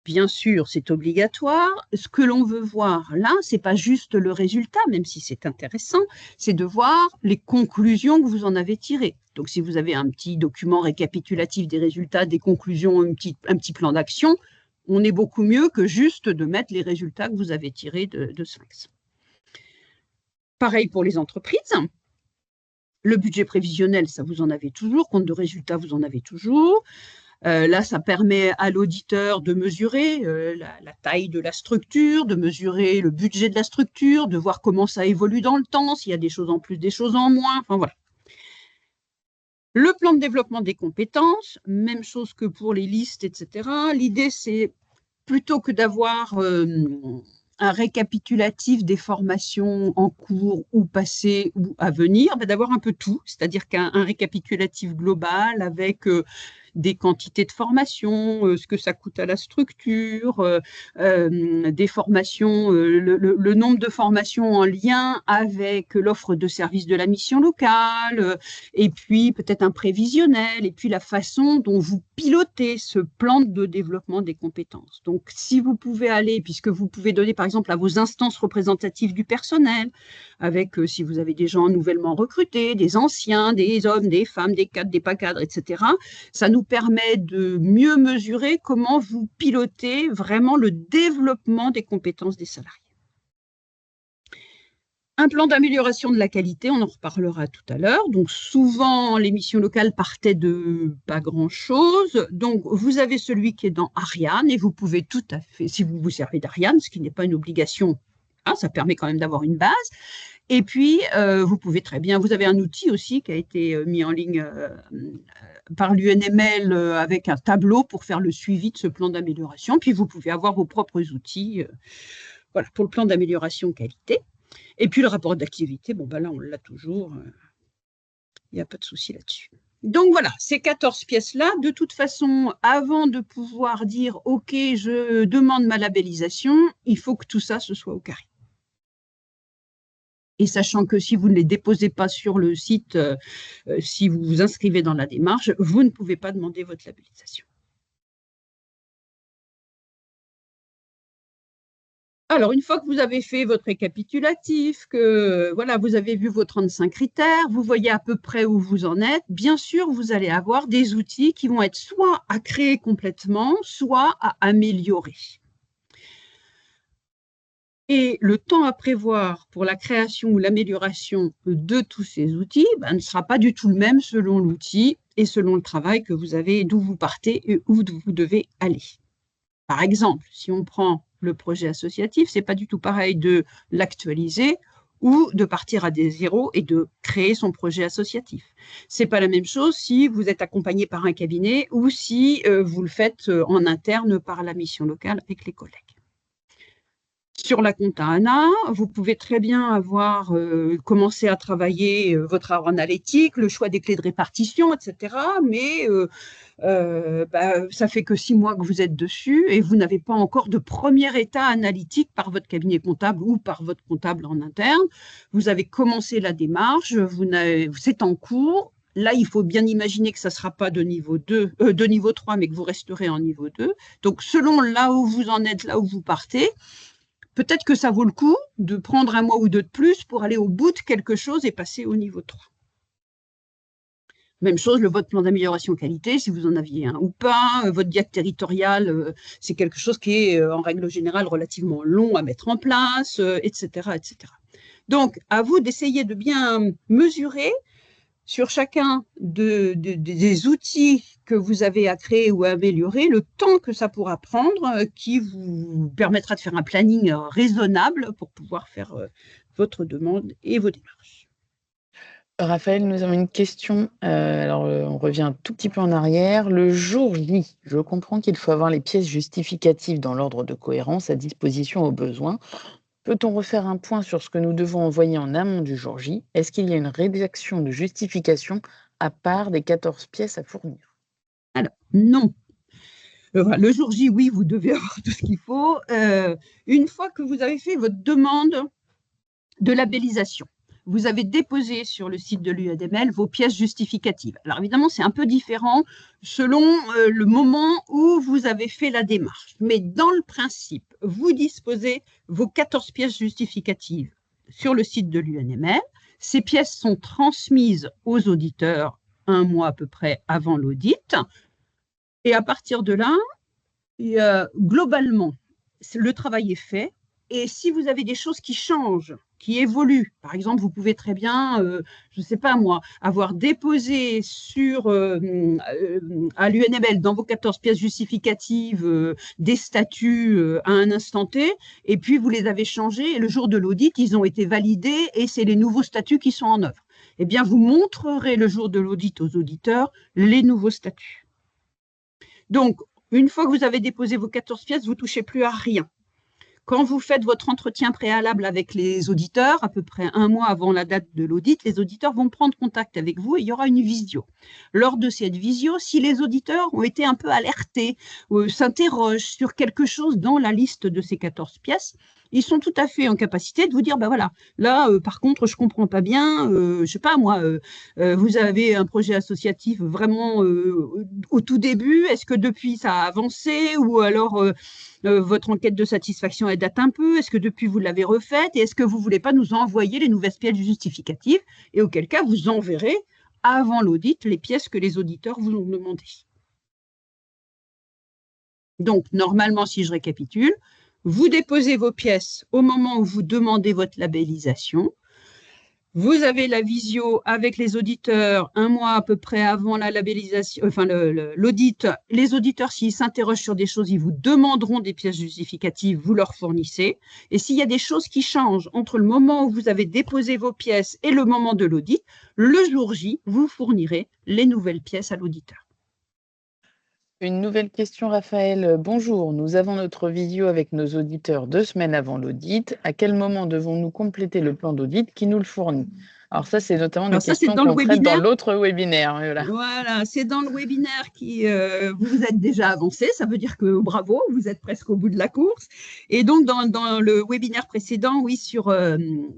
Bien sûr, c'est obligatoire. Ce que l'on veut voir là, ce n'est pas juste le résultat, même si c'est intéressant, c'est de voir les conclusions que vous en avez tirées. Donc, si vous avez un petit document récapitulatif des résultats, des conclusions, un petit plan d'action, on est beaucoup mieux que juste de mettre les résultats que vous avez tirés de Sphinx. Pareil pour les entreprises. Le budget prévisionnel, ça vous en avez toujours. Compte de résultats, vous en avez toujours. Là, ça permet à l'auditeur de mesurer la taille de la structure, de mesurer le budget de la structure, de voir comment ça évolue dans le temps, s'il y a des choses en plus, des choses en moins, enfin voilà. Le plan de développement des compétences, même chose que pour les listes, etc. L'idée, c'est plutôt que d'avoir un récapitulatif des formations en cours ou passées ou à venir, d'avoir un peu tout, c'est-à-dire qu'un récapitulatif global avec des quantités de formation, ce que ça coûte à la structure, des formations, le nombre de formations en lien avec l'offre de services de la mission locale, et puis peut-être un prévisionnel, et puis la façon dont vous pilotez ce plan de développement des compétences. Donc, si vous pouvez aller, puisque vous pouvez donner par exemple à vos instances représentatives du personnel, avec si vous avez des gens nouvellement recrutés, des anciens, des hommes, des femmes, des cadres, des pas cadres, etc., ça nous permet de mieux mesurer comment vous pilotez vraiment le développement des compétences des salariés. Un plan d'amélioration de la qualité, on en reparlera tout à l'heure. Donc, souvent, les missions locales partaient de pas grand-chose. Donc, vous avez celui qui est dans Ariane et vous pouvez tout à fait, si vous vous servez d'Ariane, ce qui n'est pas une obligation, hein, ça permet quand même d'avoir une base. Et puis, vous pouvez très bien, vous avez un outil aussi qui a été mis en ligne par l'UNML avec un tableau pour faire le suivi de ce plan d'amélioration. Puis, vous pouvez avoir vos propres outils voilà, pour le plan d'amélioration qualité. Et puis, le rapport d'activité, bon, ben là, on l'a toujours. Il n'y a pas de souci là-dessus. Donc, voilà, ces 14 pièces-là, de toute façon, avant de pouvoir dire « OK, je demande ma labellisation », il faut que tout ça, ce soit au carré. Et sachant que si vous ne les déposez pas sur le site, si vous vous inscrivez dans la démarche, vous ne pouvez pas demander votre labellisation. Alors, une fois que vous avez fait votre récapitulatif, que voilà, vous avez vu vos 35 critères, vous voyez à peu près où vous en êtes, bien sûr, vous allez avoir des outils qui vont être soit à créer complètement, soit à améliorer. Et le temps à prévoir pour la création ou l'amélioration de tous ces outils ne sera pas du tout le même selon l'outil et selon le travail que vous avez, d'où vous partez et où vous devez aller. Par exemple, si on prend le projet associatif, ce n'est pas du tout pareil de l'actualiser ou de partir à des zéros et de créer son projet associatif. Ce n'est pas la même chose si vous êtes accompagné par un cabinet ou si vous le faites en interne par la mission locale avec les collègues. Sur la compta ANA, vous pouvez très bien avoir commencé à travailler votre arbre analytique, le choix des clés de répartition, etc. Mais ça fait que 6 mois que vous êtes dessus et vous n'avez pas encore de premier état analytique par votre cabinet comptable ou par votre comptable en interne. Vous avez commencé la démarche, c'est en cours. Là, il faut bien imaginer que ça ne sera pas de niveau 2, de niveau 3, mais que vous resterez en niveau 2. Donc, selon là où vous en êtes, là où vous partez, peut-être que ça vaut le coup de prendre un mois ou deux de plus pour aller au bout de quelque chose et passer au niveau 3. Même chose, votre plan d'amélioration qualité, si vous en aviez un ou pas, votre diag territorial, c'est quelque chose qui est en règle générale relativement long à mettre en place, etc., etc. Donc, à vous d'essayer de bien mesurer sur chacun des outils que vous avez à créer ou à améliorer, le temps que ça pourra prendre, qui vous permettra de faire un planning raisonnable pour pouvoir faire votre demande et vos démarches. Raphaël, nous avons une question. On revient un tout petit peu en arrière. Le jour J, je comprends qu'il faut avoir les pièces justificatives dans l'ordre de cohérence à disposition au besoin. Peut-on refaire un point sur ce que nous devons envoyer en amont du jour J? Est-ce qu'il y a une rédaction de justification à part des 14 pièces à fournir? Alors, non. Le jour J, oui, vous devez avoir tout ce qu'il faut. Une fois que vous avez fait votre demande de labellisation, vous avez déposé sur le site de l'UADML vos pièces justificatives. Alors évidemment, c'est un peu différent selon le moment où vous avez fait la démarche. Mais dans le principe, vous disposez vos 14 pièces justificatives sur le site de l'UADML. Ces pièces sont transmises aux auditeurs un mois à peu près avant l'audit. Et à partir de là, globalement, le travail est fait. Et si vous avez des choses qui changent, qui évoluent, par exemple, vous pouvez très bien, je ne sais pas moi, avoir déposé à l'UNML dans vos 14 pièces justificatives des statuts à un instant T, et puis vous les avez changés, et le jour de l'audit, ils ont été validés, et c'est les nouveaux statuts qui sont en œuvre. Eh bien, vous montrerez le jour de l'audit aux auditeurs les nouveaux statuts. Donc, une fois que vous avez déposé vos 14 pièces, vous ne touchez plus à rien. Quand vous faites votre entretien préalable avec les auditeurs, à peu près un mois avant la date de l'audit, les auditeurs vont prendre contact avec vous et il y aura une visio. Lors de cette visio, si les auditeurs ont été un peu alertés, s'interrogent sur quelque chose dans la liste de ces 14 pièces, ils sont tout à fait en capacité de vous dire, ben voilà, là, par contre, je ne comprends pas bien, je ne sais pas moi, vous avez un projet associatif vraiment au tout début, est-ce que depuis ça a avancé ou alors votre enquête de satisfaction elle date un peu, est-ce que depuis vous l'avez refaite et est-ce que vous ne voulez pas nous envoyer les nouvelles pièces justificatives et auquel cas vous enverrez avant l'audit les pièces que les auditeurs vous ont demandées. Donc, normalement, si je récapitule, vous déposez vos pièces au moment où vous demandez votre labellisation. Vous avez la visio avec les auditeurs un mois à peu près avant la labellisation, enfin l'audit. Les auditeurs, s'ils s'interrogent sur des choses, ils vous demanderont des pièces justificatives, vous leur fournissez. Et s'il y a des choses qui changent entre le moment où vous avez déposé vos pièces et le moment de l'audit, le jour J, vous fournirez les nouvelles pièces à l'auditeur. Une nouvelle question, Raphaël. Bonjour, nous avons notre visio avec nos auditeurs 2 semaines avant l'audit. À quel moment devons-nous compléter le plan d'audit qui nous le fournit? Alors ça, c'est notamment des questions qu'on traite dans l'autre webinaire. Voilà, c'est dans le webinaire qui vous êtes déjà avancé, ça veut dire que bravo, vous êtes presque au bout de la course. Et donc, dans le webinaire précédent, oui, sur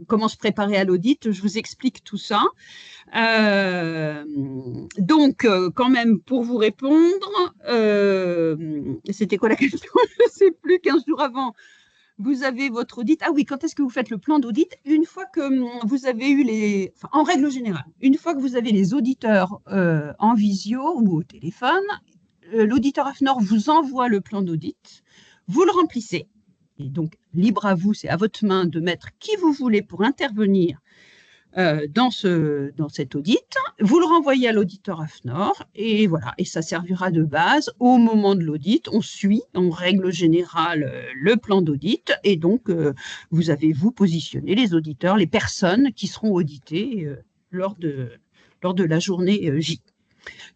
comment se préparer à l'audit, je vous explique tout ça. Donc, quand même, pour vous répondre, c'était quoi la question? Je ne sais plus, 15 jours avant. Vous avez votre audit. Ah oui, quand est-ce que vous faites le plan d'audit? Une fois que vous avez eu en règle générale, une fois que vous avez les auditeurs en visio ou au téléphone, l'auditeur AFNOR vous envoie le plan d'audit, vous le remplissez. Et donc, libre à vous, c'est à votre main de mettre qui vous voulez pour intervenir dans cet audit, vous le renvoyez à l'auditeur AFNOR et voilà, et ça servira de base au moment de l'audit. On suit en règle générale le plan d'audit et donc vous avez positionné les auditeurs, les personnes qui seront auditées lors de la journée J.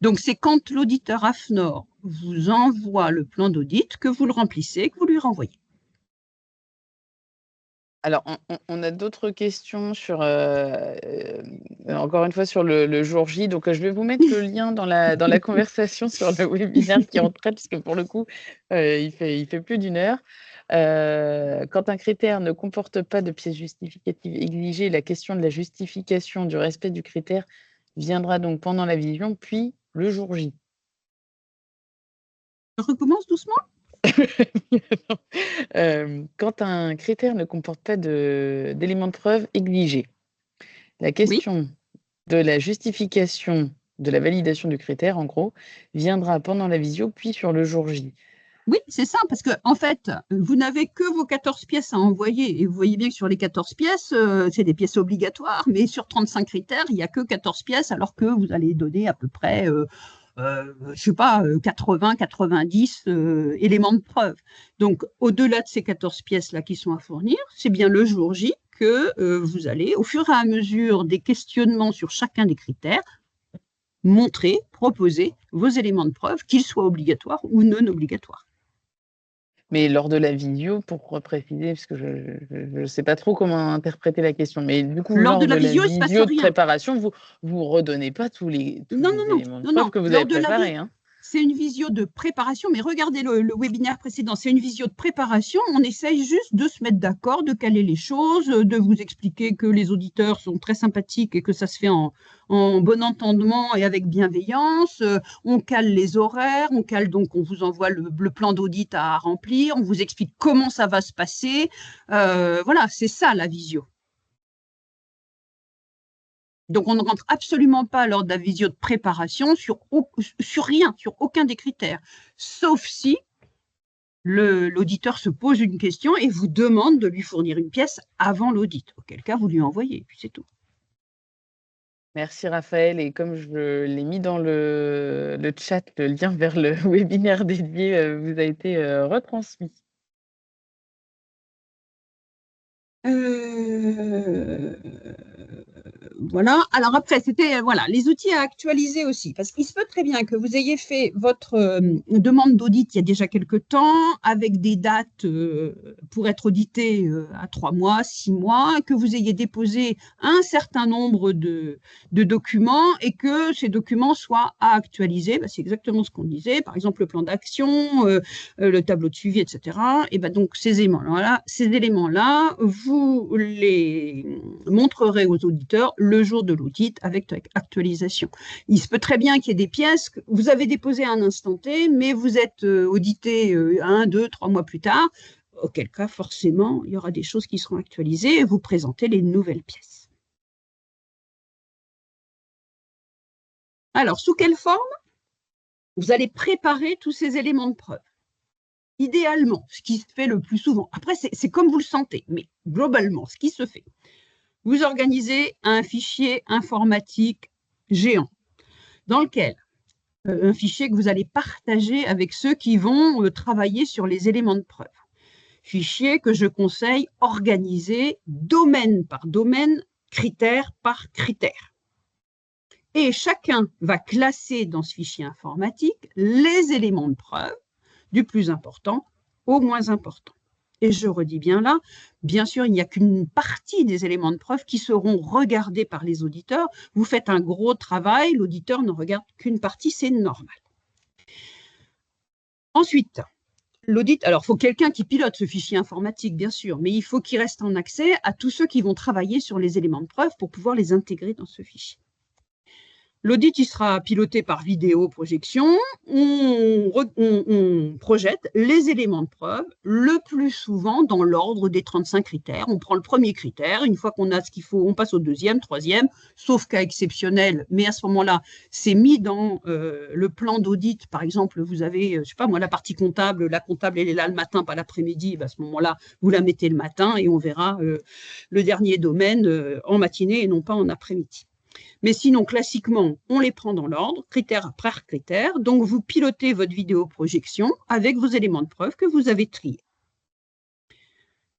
Donc c'est quand l'auditeur AFNOR vous envoie le plan d'audit que vous le remplissez, que vous lui renvoyez. Alors, on a d'autres questions sur, encore une fois, sur le jour J. Donc, je vais vous mettre le lien dans la conversation sur le webinaire qui en traite, parce que pour le coup, il fait plus d'1 heure. Quand un critère ne comporte pas de pièces justificatives exigées, la question de la justification du respect du critère viendra donc pendant la vision, puis le jour J. Je recommence doucement? Quand un critère ne comporte pas d'éléments de preuve exigés, la Oui. question de la justification de la validation du critère, en gros, viendra pendant la visio, puis sur le jour J. Oui, c'est ça, parce que en fait, vous n'avez que vos 14 pièces à envoyer. Et vous voyez bien que sur les 14 pièces, c'est des pièces obligatoires, mais sur 35 critères, il n'y a que 14 pièces, alors que vous allez donner à peu près, je sais pas, 80, 90 éléments de preuve. Donc, au-delà de ces 14 pièces-là qui sont à fournir, c'est bien le jour J que vous allez, au fur et à mesure des questionnements sur chacun des critères, montrer, proposer vos éléments de preuve, qu'ils soient obligatoires ou non obligatoires. Mais lors de la visio, pour préciser, parce que je sais pas trop comment interpréter la question, mais du coup, Lors de lors la de la visio, il ne se passe visio de rien. préparation, vous redonnez pas tous les Non, non, non, éléments de non, preuve non. que vous avez Lors de la préparés, hein? c'est une visio de préparation, mais regardez le webinaire précédent, c'est une visio de préparation. On essaye juste de se mettre d'accord, de caler les choses, de vous expliquer que les auditeurs sont très sympathiques et que ça se fait en bon entendement et avec bienveillance. On cale les horaires, on cale donc, on vous envoie le plan d'audit à remplir, on vous explique comment ça va se passer. Voilà, c'est ça la visio. Donc, on ne rentre absolument pas lors de la visio de préparation sur rien, sur aucun des critères, sauf si l'auditeur se pose une question et vous demande de lui fournir une pièce avant l'audit, auquel cas vous lui envoyez, et puis c'est tout. Merci Raphaël, et comme je l'ai mis dans le chat, le lien vers le webinaire dédié, vous a été, retransmis. Voilà. Alors après, c'était voilà, les outils à actualiser aussi, parce qu'il se peut très bien que vous ayez fait votre demande d'audit il y a déjà quelques temps, avec des dates pour être audité à 3 mois, 6 mois, que vous ayez déposé un certain nombre de documents et que ces documents soient à actualiser. Ben, c'est exactement ce qu'on disait, par exemple le plan d'action, le tableau de suivi, etc. Et ben donc ces éléments-là, vous les montrerez aux auditeurs le jour de l'audit avec actualisation. Il se peut très bien qu'il y ait des pièces que vous avez déposées à un instant T, mais vous êtes audité 1, 2, 3 mois plus tard, auquel cas forcément il y aura des choses qui seront actualisées et vous présentez les nouvelles pièces. Alors, sous quelle forme? Vous allez préparer tous ces éléments de preuve. Idéalement, ce qui se fait le plus souvent, après c'est comme vous le sentez, mais globalement, ce qui se fait, vous organisez un fichier informatique géant dans lequel un fichier que vous allez partager avec ceux qui vont travailler sur les éléments de preuve. Fichier que je conseille organisé domaine par domaine, critère par critère. Et chacun va classer dans ce fichier informatique les éléments de preuve du plus important au moins important. Et je redis bien là, bien sûr, il n'y a qu'une partie des éléments de preuve qui seront regardés par les auditeurs. Vous faites un gros travail, l'auditeur ne regarde qu'une partie, c'est normal. Ensuite, l'audit, alors il faut quelqu'un qui pilote ce fichier informatique, bien sûr, mais il faut qu'il reste en accès à tous ceux qui vont travailler sur les éléments de preuve pour pouvoir les intégrer dans ce fichier. L'audit, il sera piloté par vidéo-projection. On projette les éléments de preuve, le plus souvent dans l'ordre des 35 critères. On prend le premier critère. Une fois qu'on a ce qu'il faut, on passe au deuxième, troisième, sauf cas exceptionnel. Mais à ce moment-là, c'est mis dans le plan d'audit. Par exemple, vous avez, je sais pas moi, la partie comptable. La comptable, elle est là le matin, pas l'après-midi. À ce moment-là, vous la mettez le matin et on verra le dernier domaine en matinée et non pas en après-midi. Mais sinon, classiquement, on les prend dans l'ordre, critère par critère. Donc, vous pilotez votre vidéoprojection avec vos éléments de preuve que vous avez triés.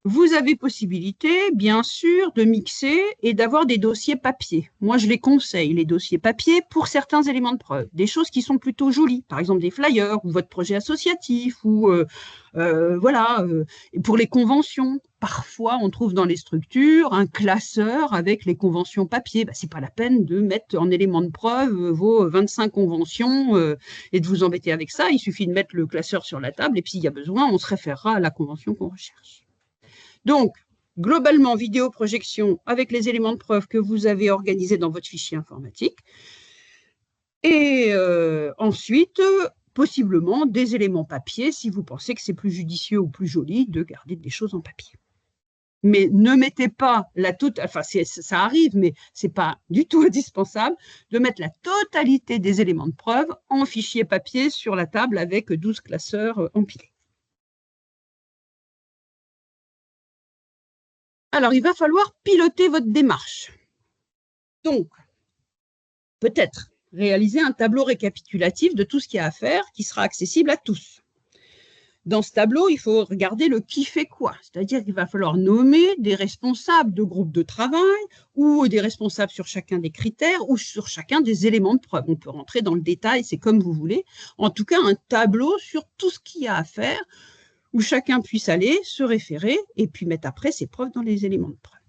Vous avez possibilité, bien sûr, de mixer et d'avoir des dossiers papier. Moi, je les conseille, les dossiers papier, pour certains éléments de preuve. Des choses qui sont plutôt jolies, par exemple des flyers ou votre projet associatif ou voilà, pour les conventions. Parfois, on trouve dans les structures un classeur avec les conventions papier. Ce n'est pas la peine de mettre en élément de preuve vos 25 conventions et de vous embêter avec ça. Il suffit de mettre le classeur sur la table et puis s'il y a besoin, on se référera à la convention qu'on recherche. Donc, globalement, vidéoprojection avec les éléments de preuve que vous avez organisés dans votre fichier informatique. Et ensuite, possiblement, des éléments papier si vous pensez que c'est plus judicieux ou plus joli de garder des choses en papier. Mais ne mettez pas ça arrive, mais ce n'est pas du tout indispensable de mettre la totalité des éléments de preuve en fichier papier sur la table avec 12 classeurs empilés. Alors, il va falloir piloter votre démarche. Donc, peut-être réaliser un tableau récapitulatif de tout ce qu'il y a à faire qui sera accessible à tous. Dans ce tableau, il faut regarder le qui fait quoi, c'est-à-dire qu'il va falloir nommer des responsables de groupes de travail ou des responsables sur chacun des critères ou sur chacun des éléments de preuve. On peut rentrer dans le détail, c'est comme vous voulez. En tout cas, un tableau sur tout ce qu'il y a à faire où chacun puisse aller se référer et puis mettre après ses preuves dans les éléments de preuve.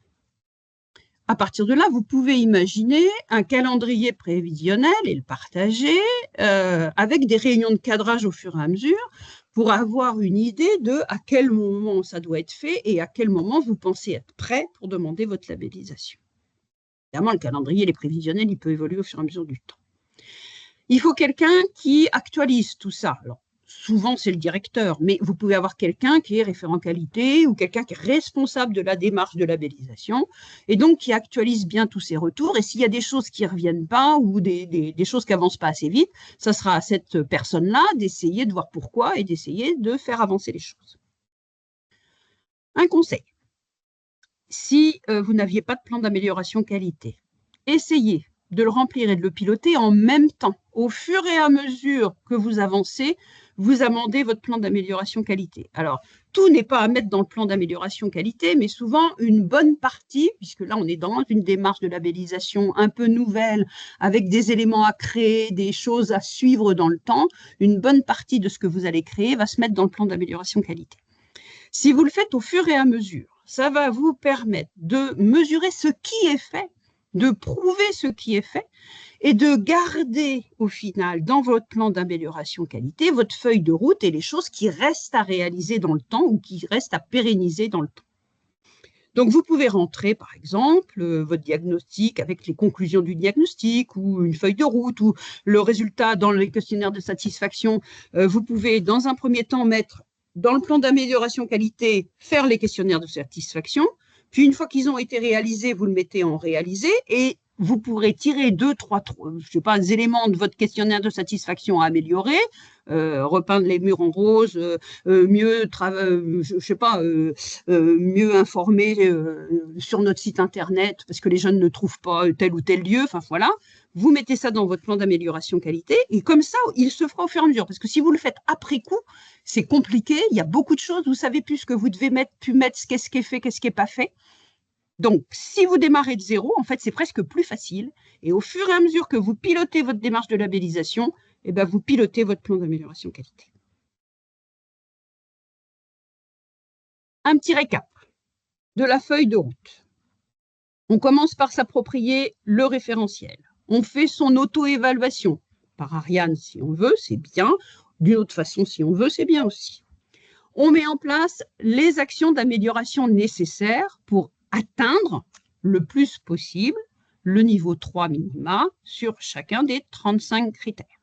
À partir de là, vous pouvez imaginer un calendrier prévisionnel et le partager avec des réunions de cadrage au fur et à mesure pour avoir une idée de à quel moment ça doit être fait et à quel moment vous pensez être prêt pour demander votre labellisation. Évidemment, le calendrier, les prévisionnels, il peut évoluer au fur et à mesure du temps. Il faut quelqu'un qui actualise tout ça. Alors, souvent, c'est le directeur, mais vous pouvez avoir quelqu'un qui est référent qualité ou quelqu'un qui est responsable de la démarche de labellisation et donc qui actualise bien tous ces retours. Et s'il y a des choses qui ne reviennent pas ou des choses qui n'avancent pas assez vite, ça sera à cette personne-là d'essayer de voir pourquoi et d'essayer de faire avancer les choses. Un conseil. Si vous n'aviez pas de plan d'amélioration qualité, essayez de le remplir et de le piloter en même temps. Au fur et à mesure que vous avancez, vous amendez votre plan d'amélioration qualité. Alors, tout n'est pas à mettre dans le plan d'amélioration qualité, mais souvent une bonne partie, puisque là, on est dans une démarche de labellisation un peu nouvelle, avec des éléments à créer, des choses à suivre dans le temps, une bonne partie de ce que vous allez créer va se mettre dans le plan d'amélioration qualité. Si vous le faites au fur et à mesure, ça va vous permettre de mesurer ce qui est fait, de prouver ce qui est fait et de garder au final dans votre plan d'amélioration qualité votre feuille de route et les choses qui restent à réaliser dans le temps ou qui restent à pérenniser dans le temps. Donc, vous pouvez rentrer, par exemple, votre diagnostic avec les conclusions du diagnostic ou une feuille de route ou le résultat dans les questionnaires de satisfaction. Vous pouvez, dans un premier temps, mettre dans le plan d'amélioration qualité, faire les questionnaires de satisfaction. Puis, une fois qu'ils ont été réalisés, vous le mettez en réalisé et vous pourrez tirer 2, 3, je sais pas, éléments de votre questionnaire de satisfaction à améliorer, repeindre les murs en rose, mieux informer sur notre site internet parce que les jeunes ne trouvent pas tel ou tel lieu. Enfin voilà, vous mettez ça dans votre plan d'amélioration qualité et comme ça, il se fera au fur et à mesure. Parce que si vous le faites après coup, c'est compliqué. Il y a beaucoup de choses. Vous savez plus ce que vous devez mettre, qu'est-ce qui est fait, qu'est-ce qui n'est pas fait. Donc, si vous démarrez de zéro, en fait, c'est presque plus facile. Et au fur et à mesure que vous pilotez votre démarche de labellisation, eh ben, vous pilotez votre plan d'amélioration qualité. Un petit récap de la feuille de route. On commence par s'approprier le référentiel. On fait son auto-évaluation. Par Ariane, si on veut, c'est bien. D'une autre façon, si on veut, c'est bien aussi. On met en place les actions d'amélioration nécessaires pour atteindre le plus possible le niveau 3 minima sur chacun des 35 critères.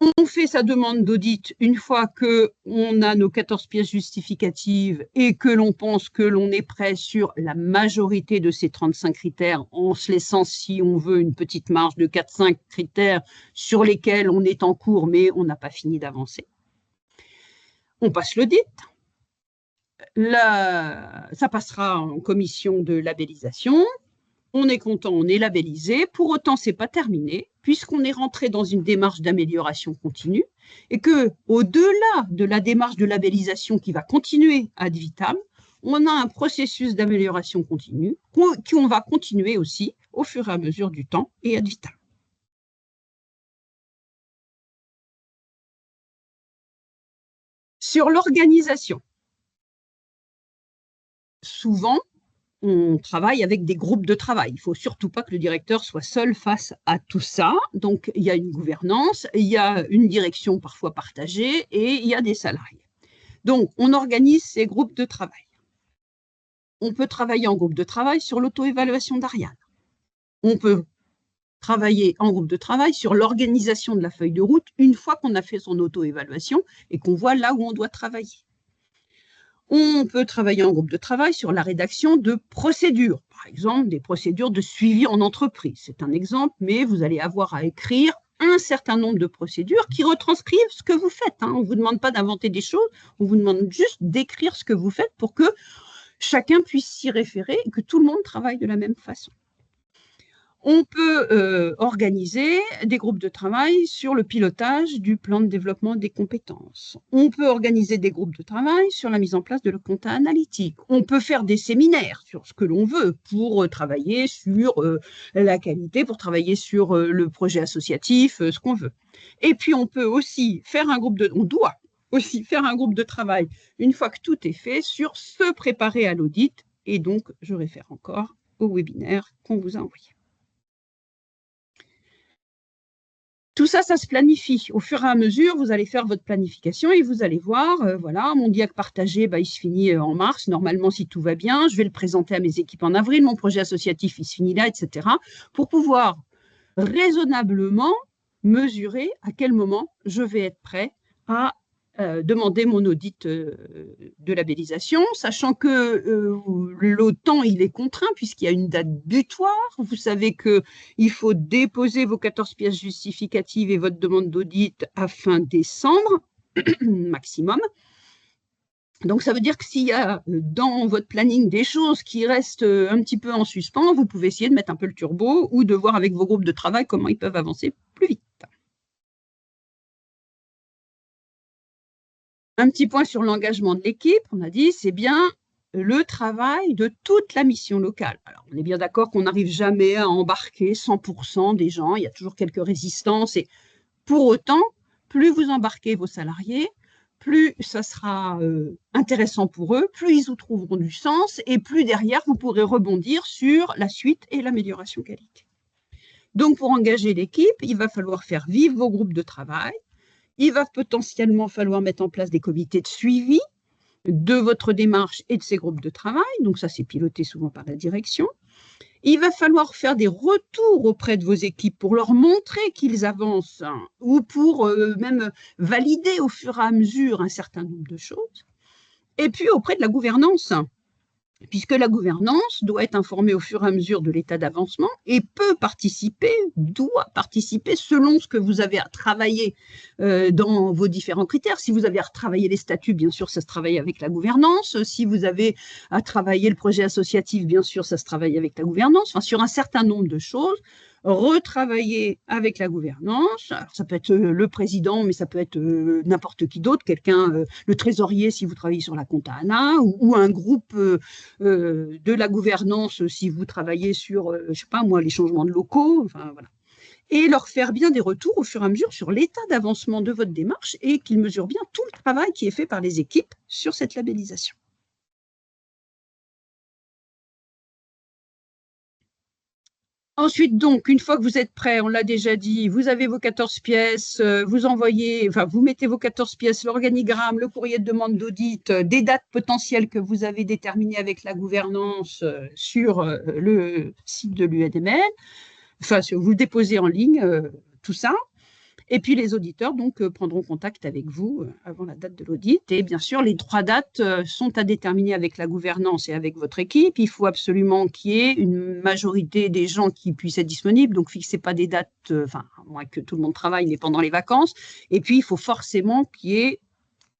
On fait sa demande d'audit une fois qu'on a nos 14 pièces justificatives et que l'on pense que l'on est prêt sur la majorité de ces 35 critères en se laissant, si on veut, une petite marge de 4-5 critères sur lesquels on est en cours mais on n'a pas fini d'avancer. On passe l'audit. Ça passera en commission de labellisation. On est content, on est labellisé. Pour autant, ce n'est pas terminé, puisqu'on est rentré dans une démarche d'amélioration continue et qu'au-delà de la démarche de labellisation qui va continuer ad vitam, on a un processus d'amélioration continue qu'on va continuer aussi au fur et à mesure du temps et ad vitam. Sur l'organisation, souvent, on travaille avec des groupes de travail. Il ne faut surtout pas que le directeur soit seul face à tout ça. Donc, il y a une gouvernance, il y a une direction parfois partagée et il y a des salariés. Donc, on organise ces groupes de travail. On peut travailler en groupe de travail sur l'auto-évaluation d'Ariane. On peut travailler en groupe de travail sur l'organisation de la feuille de route une fois qu'on a fait son auto-évaluation et qu'on voit là où on doit travailler. On peut travailler en groupe de travail sur la rédaction de procédures, par exemple des procédures de suivi en entreprise. C'est un exemple, mais vous allez avoir à écrire un certain nombre de procédures qui retranscrivent ce que vous faites. On ne vous demande pas d'inventer des choses, on vous demande juste d'écrire ce que vous faites pour que chacun puisse s'y référer et que tout le monde travaille de la même façon. On peut organiser des groupes de travail sur le pilotage du plan de développement des compétences. On peut organiser des groupes de travail sur la mise en place de le compta analytique. On peut faire des séminaires sur ce que l'on veut pour travailler sur la qualité, pour travailler sur le projet associatif, ce qu'on veut. Et puis, on peut aussi faire on doit aussi faire un groupe de travail une fois que tout est fait sur se préparer à l'audit. Et donc, je réfère encore au webinaire qu'on vous a envoyé. Tout ça, ça se planifie. Au fur et à mesure, vous allez faire votre planification et vous allez voir, voilà, mon diag partagé, il se finit en mars. Normalement, si tout va bien, je vais le présenter à mes équipes en avril. Mon projet associatif, il se finit là, etc. Pour pouvoir raisonnablement mesurer à quel moment je vais être prêt à demander mon audit de labellisation, sachant que le temps, il est contraint puisqu'il y a une date butoir. Vous savez qu'il faut déposer vos 14 pièces justificatives et votre demande d'audit à fin décembre, maximum. Donc, ça veut dire que s'il y a dans votre planning des choses qui restent un petit peu en suspens, vous pouvez essayer de mettre un peu le turbo ou de voir avec vos groupes de travail comment ils peuvent avancer plus vite. Un petit point sur l'engagement de l'équipe, on a dit, c'est bien le travail de toute la mission locale. Alors, on est bien d'accord qu'on n'arrive jamais à embarquer 100% des gens, il y a toujours quelques résistances. Et pour autant, plus vous embarquez vos salariés, plus ça sera intéressant pour eux, plus ils y trouveront du sens et plus derrière, vous pourrez rebondir sur la suite et l'amélioration qualité. Donc, pour engager l'équipe, il va falloir faire vivre vos groupes de travail. Il va potentiellement falloir mettre en place des comités de suivi de votre démarche et de ces groupes de travail. Donc, ça, c'est piloté souvent par la direction. Il va falloir faire des retours auprès de vos équipes pour leur montrer qu'ils avancent ou pour même valider au fur et à mesure un certain nombre de choses. Et puis, auprès de la gouvernance, puisque la gouvernance doit être informée au fur et à mesure de l'état d'avancement et doit participer selon ce que vous avez à travailler dans vos différents critères. Si vous avez à retravailler les statuts, bien sûr, ça se travaille avec la gouvernance. Si vous avez à travailler le projet associatif, bien sûr, ça se travaille avec la gouvernance. Enfin, sur un certain nombre de choses, retravailler avec la gouvernance. Alors, ça peut être le président, mais ça peut être n'importe qui d'autre, quelqu'un, le trésorier si vous travaillez sur la compta ANA, ou un groupe de la gouvernance si vous travaillez sur, je ne sais pas moi, les changements de locaux, enfin voilà. Et leur faire bien des retours au fur et à mesure sur l'état d'avancement de votre démarche et qu'ils mesurent bien tout le travail qui est fait par les équipes sur cette labellisation. Ensuite, donc, une fois que vous êtes prêt, on l'a déjà dit, vous avez vos 14 pièces, vous mettez vos 14 pièces, l'organigramme, le courrier de demande d'audit, des dates potentielles que vous avez déterminées avec la gouvernance sur le site de l'UNML. Enfin, vous le déposez en ligne, tout ça. Et puis, les auditeurs donc, prendront contact avec vous avant la date de l'audit. Et bien sûr, les 3 dates sont à déterminer avec la gouvernance et avec votre équipe. Il faut absolument qu'il y ait une majorité des gens qui puissent être disponibles. Donc, fixez pas des dates, à moins que tout le monde travaille, mais pendant les vacances. Et puis, il faut forcément qu'il y ait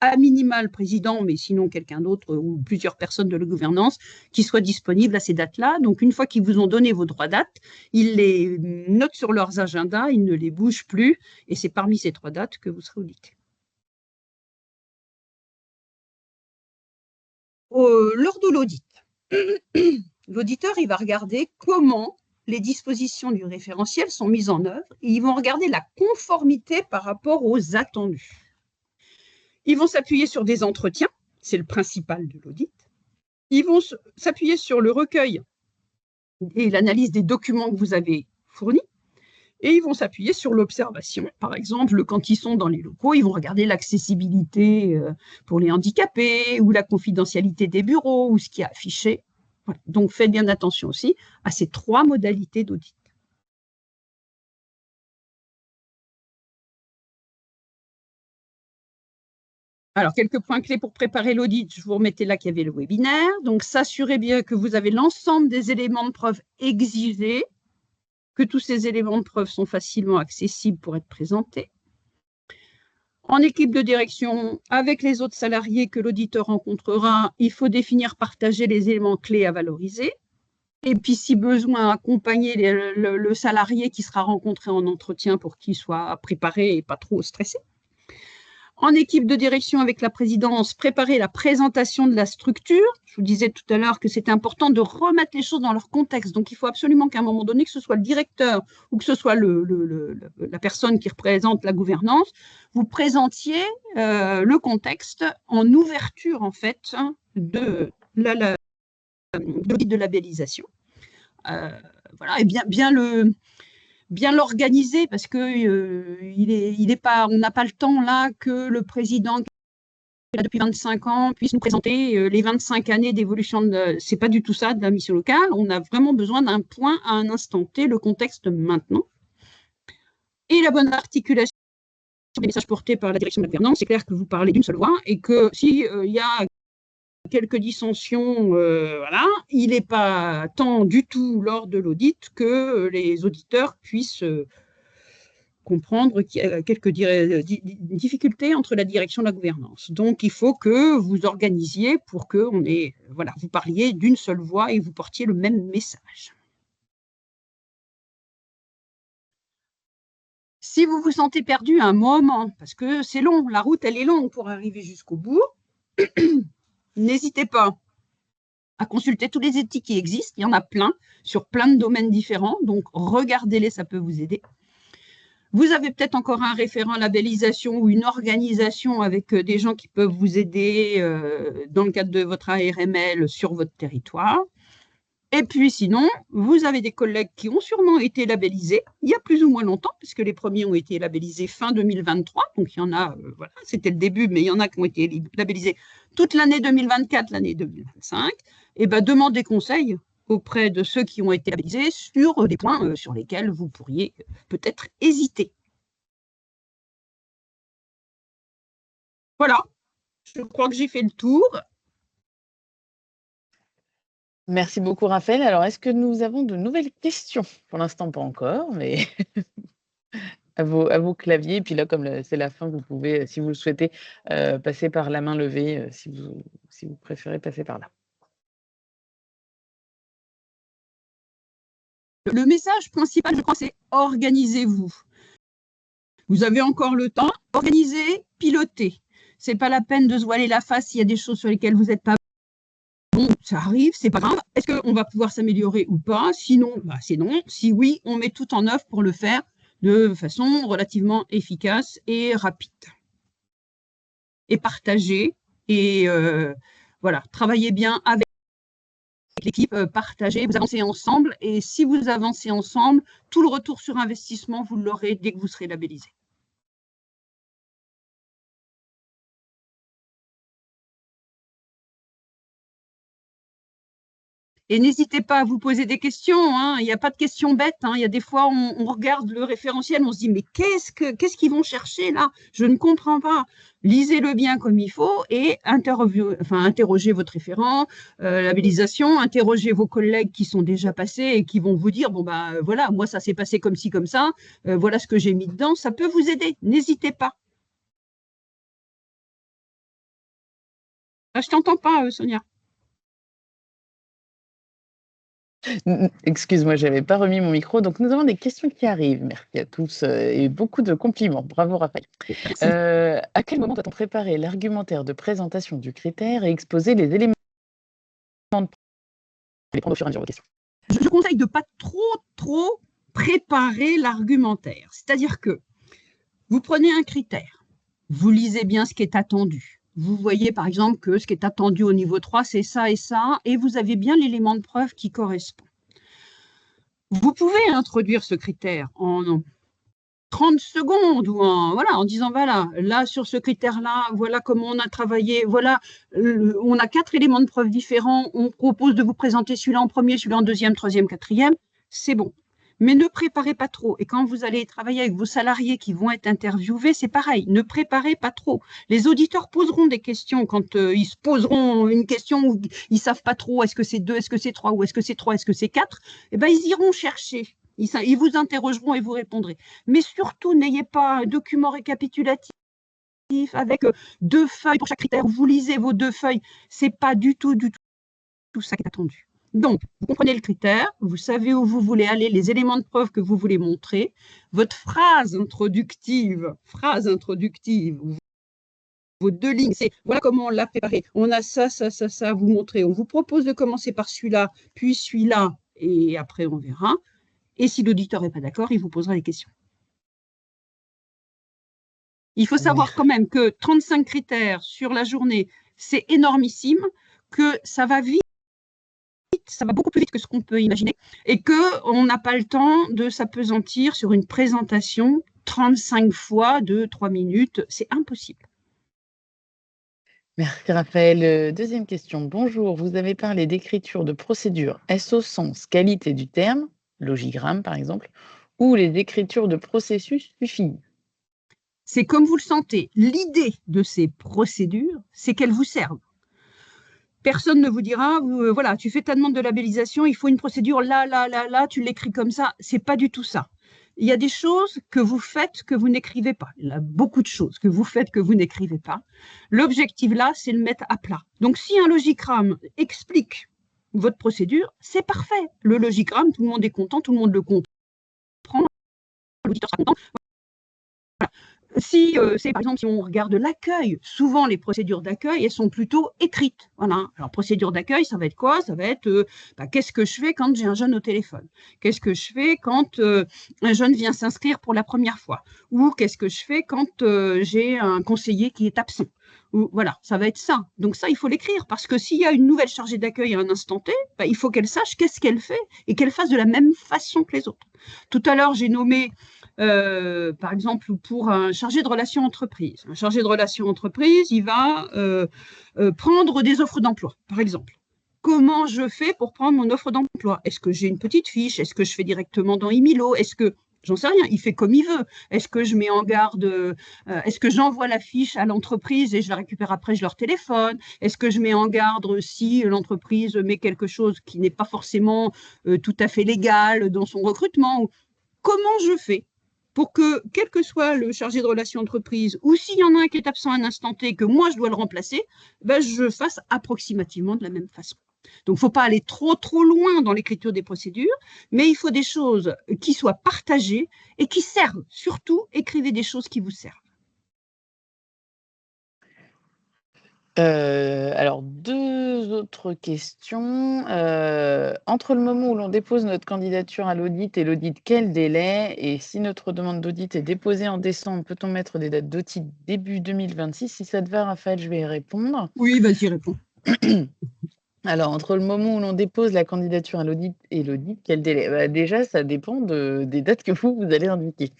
à minima le président, mais sinon quelqu'un d'autre ou plusieurs personnes de la gouvernance qui soient disponibles à ces dates-là. Donc, une fois qu'ils vous ont donné vos 3 dates, ils les notent sur leurs agendas, ils ne les bougent plus, et c'est parmi ces 3 dates que vous serez audité. lors de l'audit, l'auditeur, il va regarder comment les dispositions du référentiel sont mises en œuvre et ils vont regarder la conformité par rapport aux attendus. Ils vont s'appuyer sur des entretiens, c'est le principal de l'audit. Ils vont s'appuyer sur le recueil et l'analyse des documents que vous avez fournis. Et ils vont s'appuyer sur l'observation. Par exemple, quand ils sont dans les locaux, ils vont regarder l'accessibilité pour les handicapés ou la confidentialité des bureaux ou ce qui est affiché. Voilà. Donc, faites bien attention aussi à ces 3 modalités d'audit. Alors, quelques points clés pour préparer l'audit. Je vous remettais là qu'il y avait le webinaire. Donc, s'assurez bien que vous avez l'ensemble des éléments de preuve exigés, que tous ces éléments de preuve sont facilement accessibles pour être présentés. En équipe de direction, avec les autres salariés que l'auditeur rencontrera, il faut définir, partager les éléments clés à valoriser. Et puis, si besoin, accompagner le salarié qui sera rencontré en entretien pour qu'il soit préparé et pas trop stressé. En équipe de direction avec la présidence, préparer la présentation de la structure. Je vous disais tout à l'heure que c'était important de remettre les choses dans leur contexte. Donc, il faut absolument qu'à un moment donné, que ce soit le directeur ou que ce soit la personne qui représente la gouvernance, vous présentiez le contexte en ouverture, en fait, de l'audit de labellisation. Voilà, et bien l'organiser parce que on n'a pas le temps là que le président qui est là depuis 25 ans puisse nous présenter les 25 années d'évolution. C'est pas du tout ça de la mission locale. On a vraiment besoin d'un point à un instant T, le contexte maintenant. Et la bonne articulation des messages portés par la direction de la gouvernance, c'est clair que vous parlez d'une seule voix et que s'il y a quelques dissensions, voilà, il n'est pas temps du tout lors de l'audit que les auditeurs puissent comprendre qu'il y a quelques difficultés entre la direction et la gouvernance. Donc, il faut que vous organisiez pour que vous parliez d'une seule voix et vous portiez le même message. Si vous vous sentez perdu à un moment, parce que c'est long, la route, elle est longue pour arriver jusqu'au bout, n'hésitez pas à consulter tous les études qui existent. Il y en a plein, sur plein de domaines différents. Donc, regardez-les, ça peut vous aider. Vous avez peut-être encore un référent labellisation ou une organisation avec des gens qui peuvent vous aider dans le cadre de votre ARML sur votre territoire. Et puis sinon, vous avez des collègues qui ont sûrement été labellisés il y a plus ou moins longtemps, puisque les premiers ont été labellisés fin 2023. Donc il y en a, voilà, c'était le début, mais il y en a qui ont été labellisés toute l'année 2024, l'année 2025. Et bien, demandez conseil auprès de ceux qui ont été labellisés sur des points sur lesquels vous pourriez peut-être hésiter. Voilà, je crois que j'ai fait le tour. Merci beaucoup, Raphaël. Alors, est-ce que nous avons de nouvelles questions? Pour l'instant, pas encore, mais à vos claviers. Et puis là, comme c'est la fin, vous pouvez, si vous le souhaitez, passer par la main levée, si vous préférez passer par là. Le message principal, je crois, c'est organisez-vous. Vous avez encore le temps. Organisez, pilotez. Ce n'est pas la peine de se voiler la face s'il y a des choses sur lesquelles vous n'êtes pas bon. Ça arrive, c'est pas grave. Est-ce qu'on va pouvoir s'améliorer ou pas? Sinon, c'est non. Si oui, on met tout en œuvre pour le faire de façon relativement efficace et rapide. Et partagez. Et voilà, travaillez bien avec l'équipe, partagez, vous avancez ensemble. Et si vous avancez ensemble, tout le retour sur investissement, vous l'aurez dès que vous serez labellisé. Et n'hésitez pas à vous poser des questions. Hein. Il n'y a pas de questions bêtes. Hein. Il y a des fois, on regarde le référentiel, on se dit, mais qu'est-ce qu'ils vont chercher là? Je ne comprends pas. Lisez-le bien comme il faut et interrogez votre référent, labellisation, interrogez vos collègues qui sont déjà passés et qui vont vous dire, bon, voilà, moi, ça s'est passé comme ci, comme ça. Voilà ce que j'ai mis dedans. Ça peut vous aider. N'hésitez pas. Ah, je ne t'entends pas, Sonia. Excuse-moi, je n'avais pas remis mon micro. Donc, nous avons des questions qui arrivent. Merci à tous et beaucoup de compliments. Bravo, Raphaël. À quel moment doit-on préparer l'argumentaire de présentation du critère et exposer les éléments de les prendre au fur et à mesure vos questions. Je conseille de ne pas trop préparer l'argumentaire. C'est-à-dire que vous prenez un critère, vous lisez bien ce qui est attendu. Vous voyez par exemple que ce qui est attendu au niveau 3, c'est ça et ça, et vous avez bien l'élément de preuve qui correspond. Vous pouvez introduire ce critère en 30 secondes ou en disant voilà, là sur ce critère-là, voilà comment on a travaillé, voilà, on a 4 éléments de preuve différents, on propose de vous présenter celui-là en premier, celui-là en deuxième, troisième, quatrième, c'est bon. Mais ne préparez pas trop. Et quand vous allez travailler avec vos salariés qui vont être interviewés, c'est pareil, ne préparez pas trop. Les auditeurs poseront des questions quand ils se poseront une question où ils ne savent pas trop, est-ce que c'est 2, est-ce que c'est 3, ou est-ce que c'est 3, est-ce que c'est 4, eh ben, ils iront chercher. Ils vous interrogeront et vous répondrez. Mais surtout, n'ayez pas un document récapitulatif avec 2 feuilles pour chaque critère. Vous lisez vos 2 feuilles. Ce n'est pas du tout ça qui est attendu. Donc, vous comprenez le critère, vous savez où vous voulez aller, les éléments de preuve que vous voulez montrer. Votre phrase introductive, vos 2 lignes, c'est voilà comment on l'a préparé. On a ça à vous montrer. On vous propose de commencer par celui-là, puis celui-là, et après on verra. Et si l'auditeur n'est pas d'accord, il vous posera des questions. Il faut savoir quand même que 35 critères sur la journée, c'est énormissime, que ça va vite, ça va beaucoup plus vite que ce qu'on peut imaginer, et qu'on n'a pas le temps de s'appesantir sur une présentation 35 fois de 3 minutes. C'est impossible. Merci Raphaël. Deuxième question. Bonjour, vous avez parlé d'écriture de procédure. Est-ce au sens qualité du terme, logigramme par exemple, ou les écritures de processus suffisent? C'est comme vous le sentez. L'idée de ces procédures, c'est qu'elles vous servent. Personne ne vous dira, voilà, tu fais ta demande de labellisation, il faut une procédure là, tu l'écris comme ça. C'est pas du tout ça. Il y a des choses que vous faites que vous n'écrivez pas. Il y a beaucoup de choses que vous faites que vous n'écrivez pas. L'objectif là, c'est le mettre à plat. Donc, si un logigramme explique votre procédure, c'est parfait. Le logigramme, tout le monde est content, tout le monde le comprend, l'auditeur sera content. Voilà. Si c'est par exemple, si on regarde l'accueil, souvent les procédures d'accueil, elles sont plutôt écrites. Voilà. Alors, procédure d'accueil, ça va être quoi? Ça va être qu'est-ce que je fais quand j'ai un jeune au téléphone? Qu'est-ce que je fais quand un jeune vient s'inscrire pour la première fois? Ou qu'est-ce que je fais quand j'ai un conseiller qui est absent? Ou, voilà, ça va être ça. Donc ça, il faut l'écrire, parce que s'il y a une nouvelle chargée d'accueil à un instant T, il faut qu'elle sache qu'est-ce qu'elle fait et qu'elle fasse de la même façon que les autres. Tout à l'heure, j'ai nommé par exemple, pour un chargé de relations entreprise. Un chargé de relations entreprise, il va prendre des offres d'emploi, par exemple. Comment je fais pour prendre mon offre d'emploi? Est-ce que j'ai une petite fiche? Est-ce que je fais directement dans Emilo? Est-ce que, j'en sais rien, il fait comme il veut. Est-ce que je mets en garde, est-ce que j'envoie la fiche à l'entreprise et je la récupère après, je leur téléphone? Est-ce que je mets en garde si l'entreprise met quelque chose qui n'est pas forcément tout à fait légal dans son recrutement? Comment je fais pour que, quel que soit le chargé de relations entreprise, ou s'il y en a un qui est absent à un instant T, que moi je dois le remplacer, je fasse approximativement de la même façon. Donc, il ne faut pas aller trop loin dans l'écriture des procédures, mais il faut des choses qui soient partagées et qui servent. Surtout, écrivez des choses qui vous servent. Alors, 2 autres questions. Entre le moment où l'on dépose notre candidature à l'audit et l'audit, quel délai? Et si notre demande d'audit est déposée en décembre, peut-on mettre des dates d'audit début 2026? Si ça te va, Raphaël, je vais y répondre. Oui, vas-y, réponds. Alors, entre le moment où l'on dépose la candidature à l'audit et l'audit, quel délai? Déjà, ça dépend des dates que vous allez indiquer.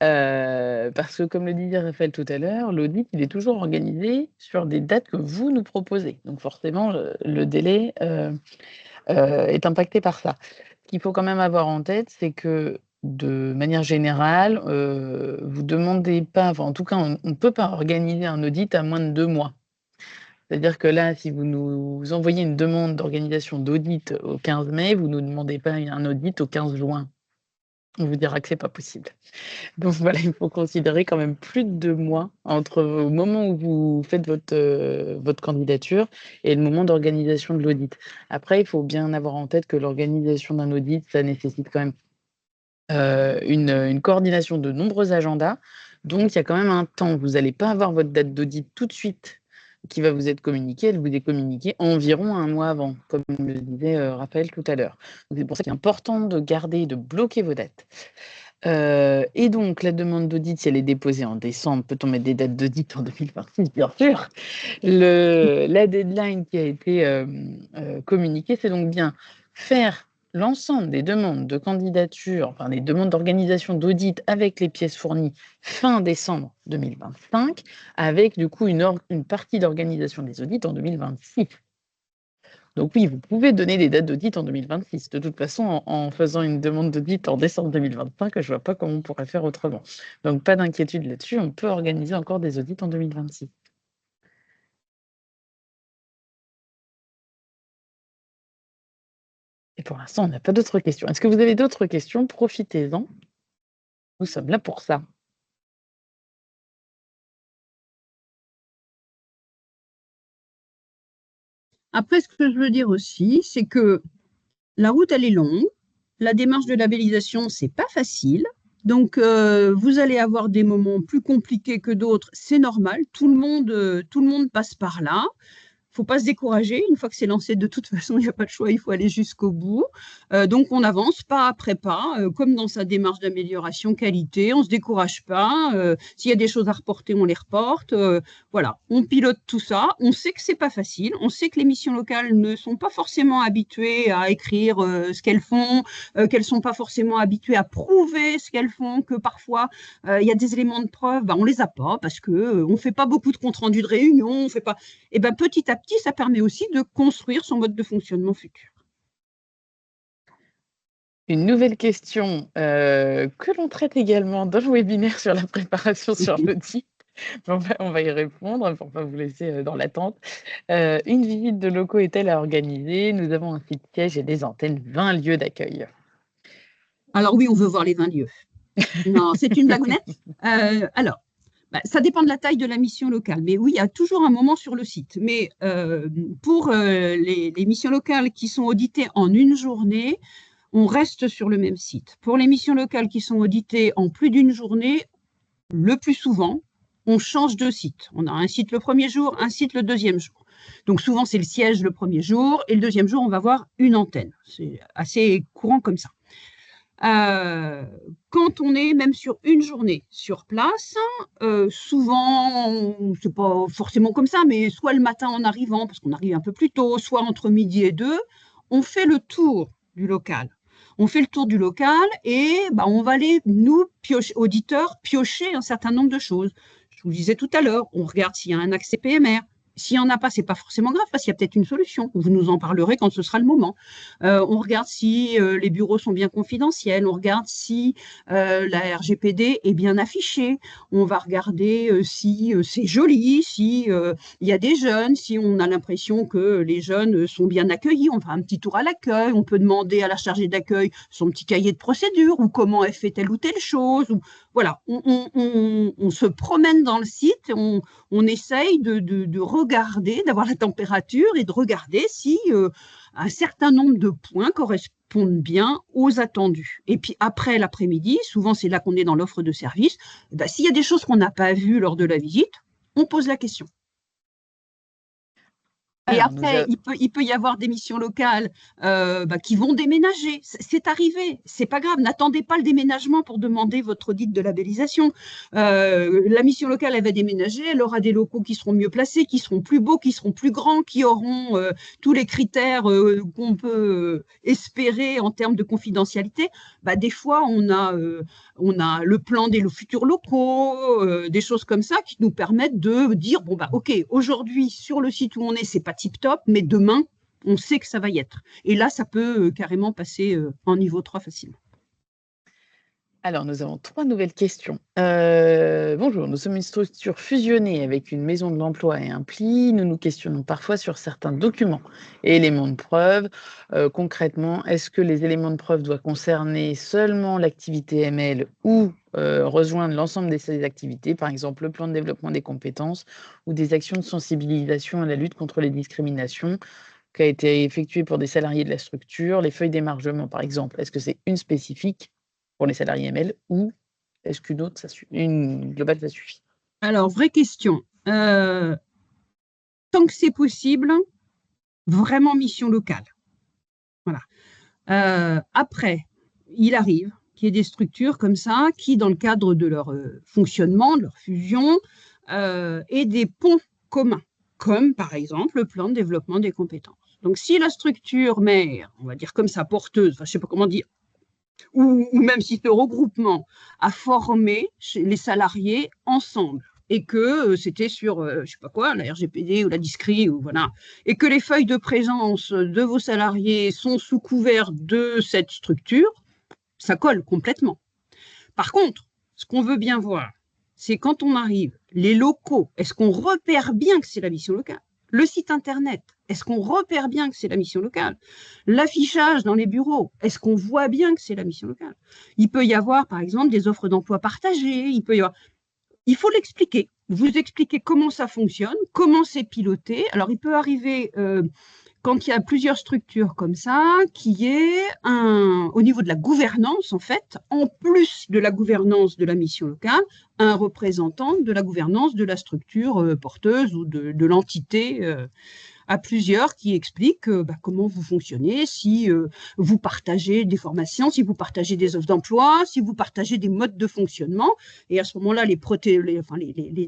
Parce que comme le disait Raphaël tout à l'heure, l'audit, il est toujours organisé sur des dates que vous nous proposez. Donc forcément, le délai, est impacté par ça. Ce qu'il faut quand même avoir en tête, c'est que de manière générale, vous demandez pas, enfin en tout cas, on ne peut pas organiser un audit à moins de 2 mois. C'est-à-dire que là, si vous nous envoyez une demande d'organisation d'audit au 15 mai, vous ne nous demandez pas un audit au 15 juin. On vous dira que c'est pas possible. Donc voilà, il faut considérer quand même plus de 2 mois entre au moment où vous faites votre candidature et le moment d'organisation de l'audit. Après, il faut bien avoir en tête que l'organisation d'un audit, ça nécessite quand même, une coordination de nombreux agendas. Donc il y a quand même un temps. Vous allez pas avoir votre date d'audit tout de suite qui va vous être communiquée, elle vous est communiquée environ un mois avant, comme le disait Raphaël tout à l'heure. Donc c'est pour ça qu'il est important de garder, de bloquer vos dates. Et donc la demande d'audit, si elle est déposée en décembre, peut-on mettre des dates d'audit en 2026? Bien sûr. La deadline qui a été communiquée, c'est donc bien faire l'ensemble des demandes de candidature, enfin des demandes d'organisation d'audit avec les pièces fournies fin décembre 2025, avec du coup une partie d'organisation des audits en 2026. Donc oui, vous pouvez donner des dates d'audit en 2026. De toute façon, en faisant une demande d'audit en décembre 2025, je ne vois pas comment on pourrait faire autrement. Donc pas d'inquiétude là-dessus, on peut organiser encore des audits en 2026. Et pour l'instant, on n'a pas d'autres questions. Est-ce que vous avez d'autres questions? Profitez-en. Nous sommes là pour ça. Après, ce que je veux dire aussi, c'est que la route, elle est longue. La démarche de labellisation, c'est pas facile. Donc, vous allez avoir des moments plus compliqués que d'autres. C'est normal. Tout le monde passe par là. Faut pas se décourager. Une fois que c'est lancé, de toute façon, il n'y a pas de choix, il faut aller jusqu'au bout. Donc, on avance pas après pas, comme dans sa démarche d'amélioration qualité. On se décourage pas. S'il y a des choses à reporter, on les reporte. Voilà, on pilote tout ça. On sait que c'est pas facile. On sait que les missions locales ne sont pas forcément habituées à écrire ce qu'elles font, qu'elles sont pas forcément habituées à prouver ce qu'elles font, que parfois il y a des éléments de preuve, on les a pas parce que on fait pas beaucoup de comptes rendus de réunion, on fait pas. Et ben petit à petit, ça permet aussi de construire son mode de fonctionnement futur. Une nouvelle question que l'on traite également dans le webinaire sur la préparation sur l'audit. On va y répondre pour ne pas vous laisser dans l'attente. Une visite de locaux est-elle à organiser? Nous avons un site siège et des antennes, 20 lieux d'accueil. Alors oui, on veut voir les 20 lieux. Non, c'est une blagounette. Alors, ça dépend de la taille de la mission locale. Mais oui, il y a toujours un moment sur le site. Mais pour les missions locales qui sont auditées en une journée, on reste sur le même site. Pour les missions locales qui sont auditées en plus d'une journée, le plus souvent, on change de site. On a un site le premier jour, un site le deuxième jour. Donc souvent, c'est le siège le premier jour et le deuxième jour, on va voir une antenne. C'est assez courant comme ça. Quand on est même sur une journée sur place, souvent, c'est pas forcément comme ça, mais soit le matin en arrivant, parce qu'on arrive un peu plus tôt, soit entre midi et 2, on fait le tour du local. On fait le tour du local et on va aller, nous, auditeurs, piocher un certain nombre de choses. Je vous le disais tout à l'heure, on regarde s'il y a un accès PMR. S'il n'y en a pas, ce n'est pas forcément grave parce qu'il y a peut-être une solution. Vous nous en parlerez quand ce sera le moment. On regarde si les bureaux sont bien confidentiels. On regarde si la RGPD est bien affichée. On va regarder si c'est joli, si il y a des jeunes, si on a l'impression que les jeunes sont bien accueillis. On fait un petit tour à l'accueil. On peut demander à la chargée d'accueil son petit cahier de procédure ou comment elle fait telle ou telle chose. Ou, voilà, on se promène dans le site, on essaye de regarder, d'avoir la température et de regarder si un certain nombre de points correspondent bien aux attendus. Et puis après l'après-midi, souvent c'est là qu'on est dans l'offre de service, s'il y a des choses qu'on n'a pas vues lors de la visite, on pose la question. Et Alors, après, il peut y avoir des missions locales qui vont déménager. C'est arrivé, c'est pas grave. N'attendez pas le déménagement pour demander votre audit de labellisation. La mission locale, elle va déménager, elle aura des locaux qui seront mieux placés, qui seront plus beaux, qui seront plus grands, qui auront tous les critères qu'on peut espérer en termes de confidentialité. Des fois, on a le plan des futurs locaux, des choses comme ça qui nous permettent de dire ok, aujourd'hui sur le site où on est, c'est pas tip top, mais demain, on sait que ça va y être. Et là, ça peut carrément passer en niveau 3 facilement. Alors, nous avons 3 nouvelles questions. Bonjour, nous sommes une structure fusionnée avec une maison de l'emploi et un pli. Nous nous questionnons parfois sur certains documents et éléments de preuve. Concrètement, est-ce que les éléments de preuve doivent concerner seulement l'activité ML ou rejoindre l'ensemble de ces activités, par exemple le plan de développement des compétences ou des actions de sensibilisation à la lutte contre les discriminations qui a été effectuée pour des salariés de la structure, les feuilles d'émargement, par exemple. Est-ce que c'est une spécifique pour les salariés ML ou est-ce qu'une autre, une globale, ça suffit? Alors, vraie question. tant que c'est possible, vraiment mission locale. Voilà. Après, il arrive qu'il y ait des structures comme ça qui, dans le cadre de leur fonctionnement, de leur fusion, aient des ponts communs, comme par exemple le plan de développement des compétences. Donc, si la structure mère, on va dire comme ça, porteuse, enfin, je ne sais pas comment dire, ou même si ce regroupement a formé les salariés ensemble, et que c'était sur, je ne sais pas quoi, la RGPD ou la DISCRI, ou voilà, et que les feuilles de présence de vos salariés sont sous couvert de cette structure, ça colle complètement. Par contre, ce qu'on veut bien voir, c'est quand on arrive, les locaux, est-ce qu'on repère bien que c'est la mission locale? Le site internet, est-ce qu'on repère bien que c'est la mission locale? L'affichage dans les bureaux, est-ce qu'on voit bien que c'est la mission locale? Il peut y avoir, par exemple, des offres d'emploi partagées, il faut l'expliquer. Vous expliquer comment ça fonctionne, comment c'est piloté. Alors, il peut arriver, quand il y a plusieurs structures comme ça, qu'il y ait au niveau de la gouvernance, en fait, en plus de la gouvernance de la mission locale, un représentant de la gouvernance de la structure porteuse ou de l'entité à plusieurs qui explique comment vous fonctionnez, si vous partagez des formations, si vous partagez des offres d'emploi, si vous partagez des modes de fonctionnement. Et à ce moment-là, les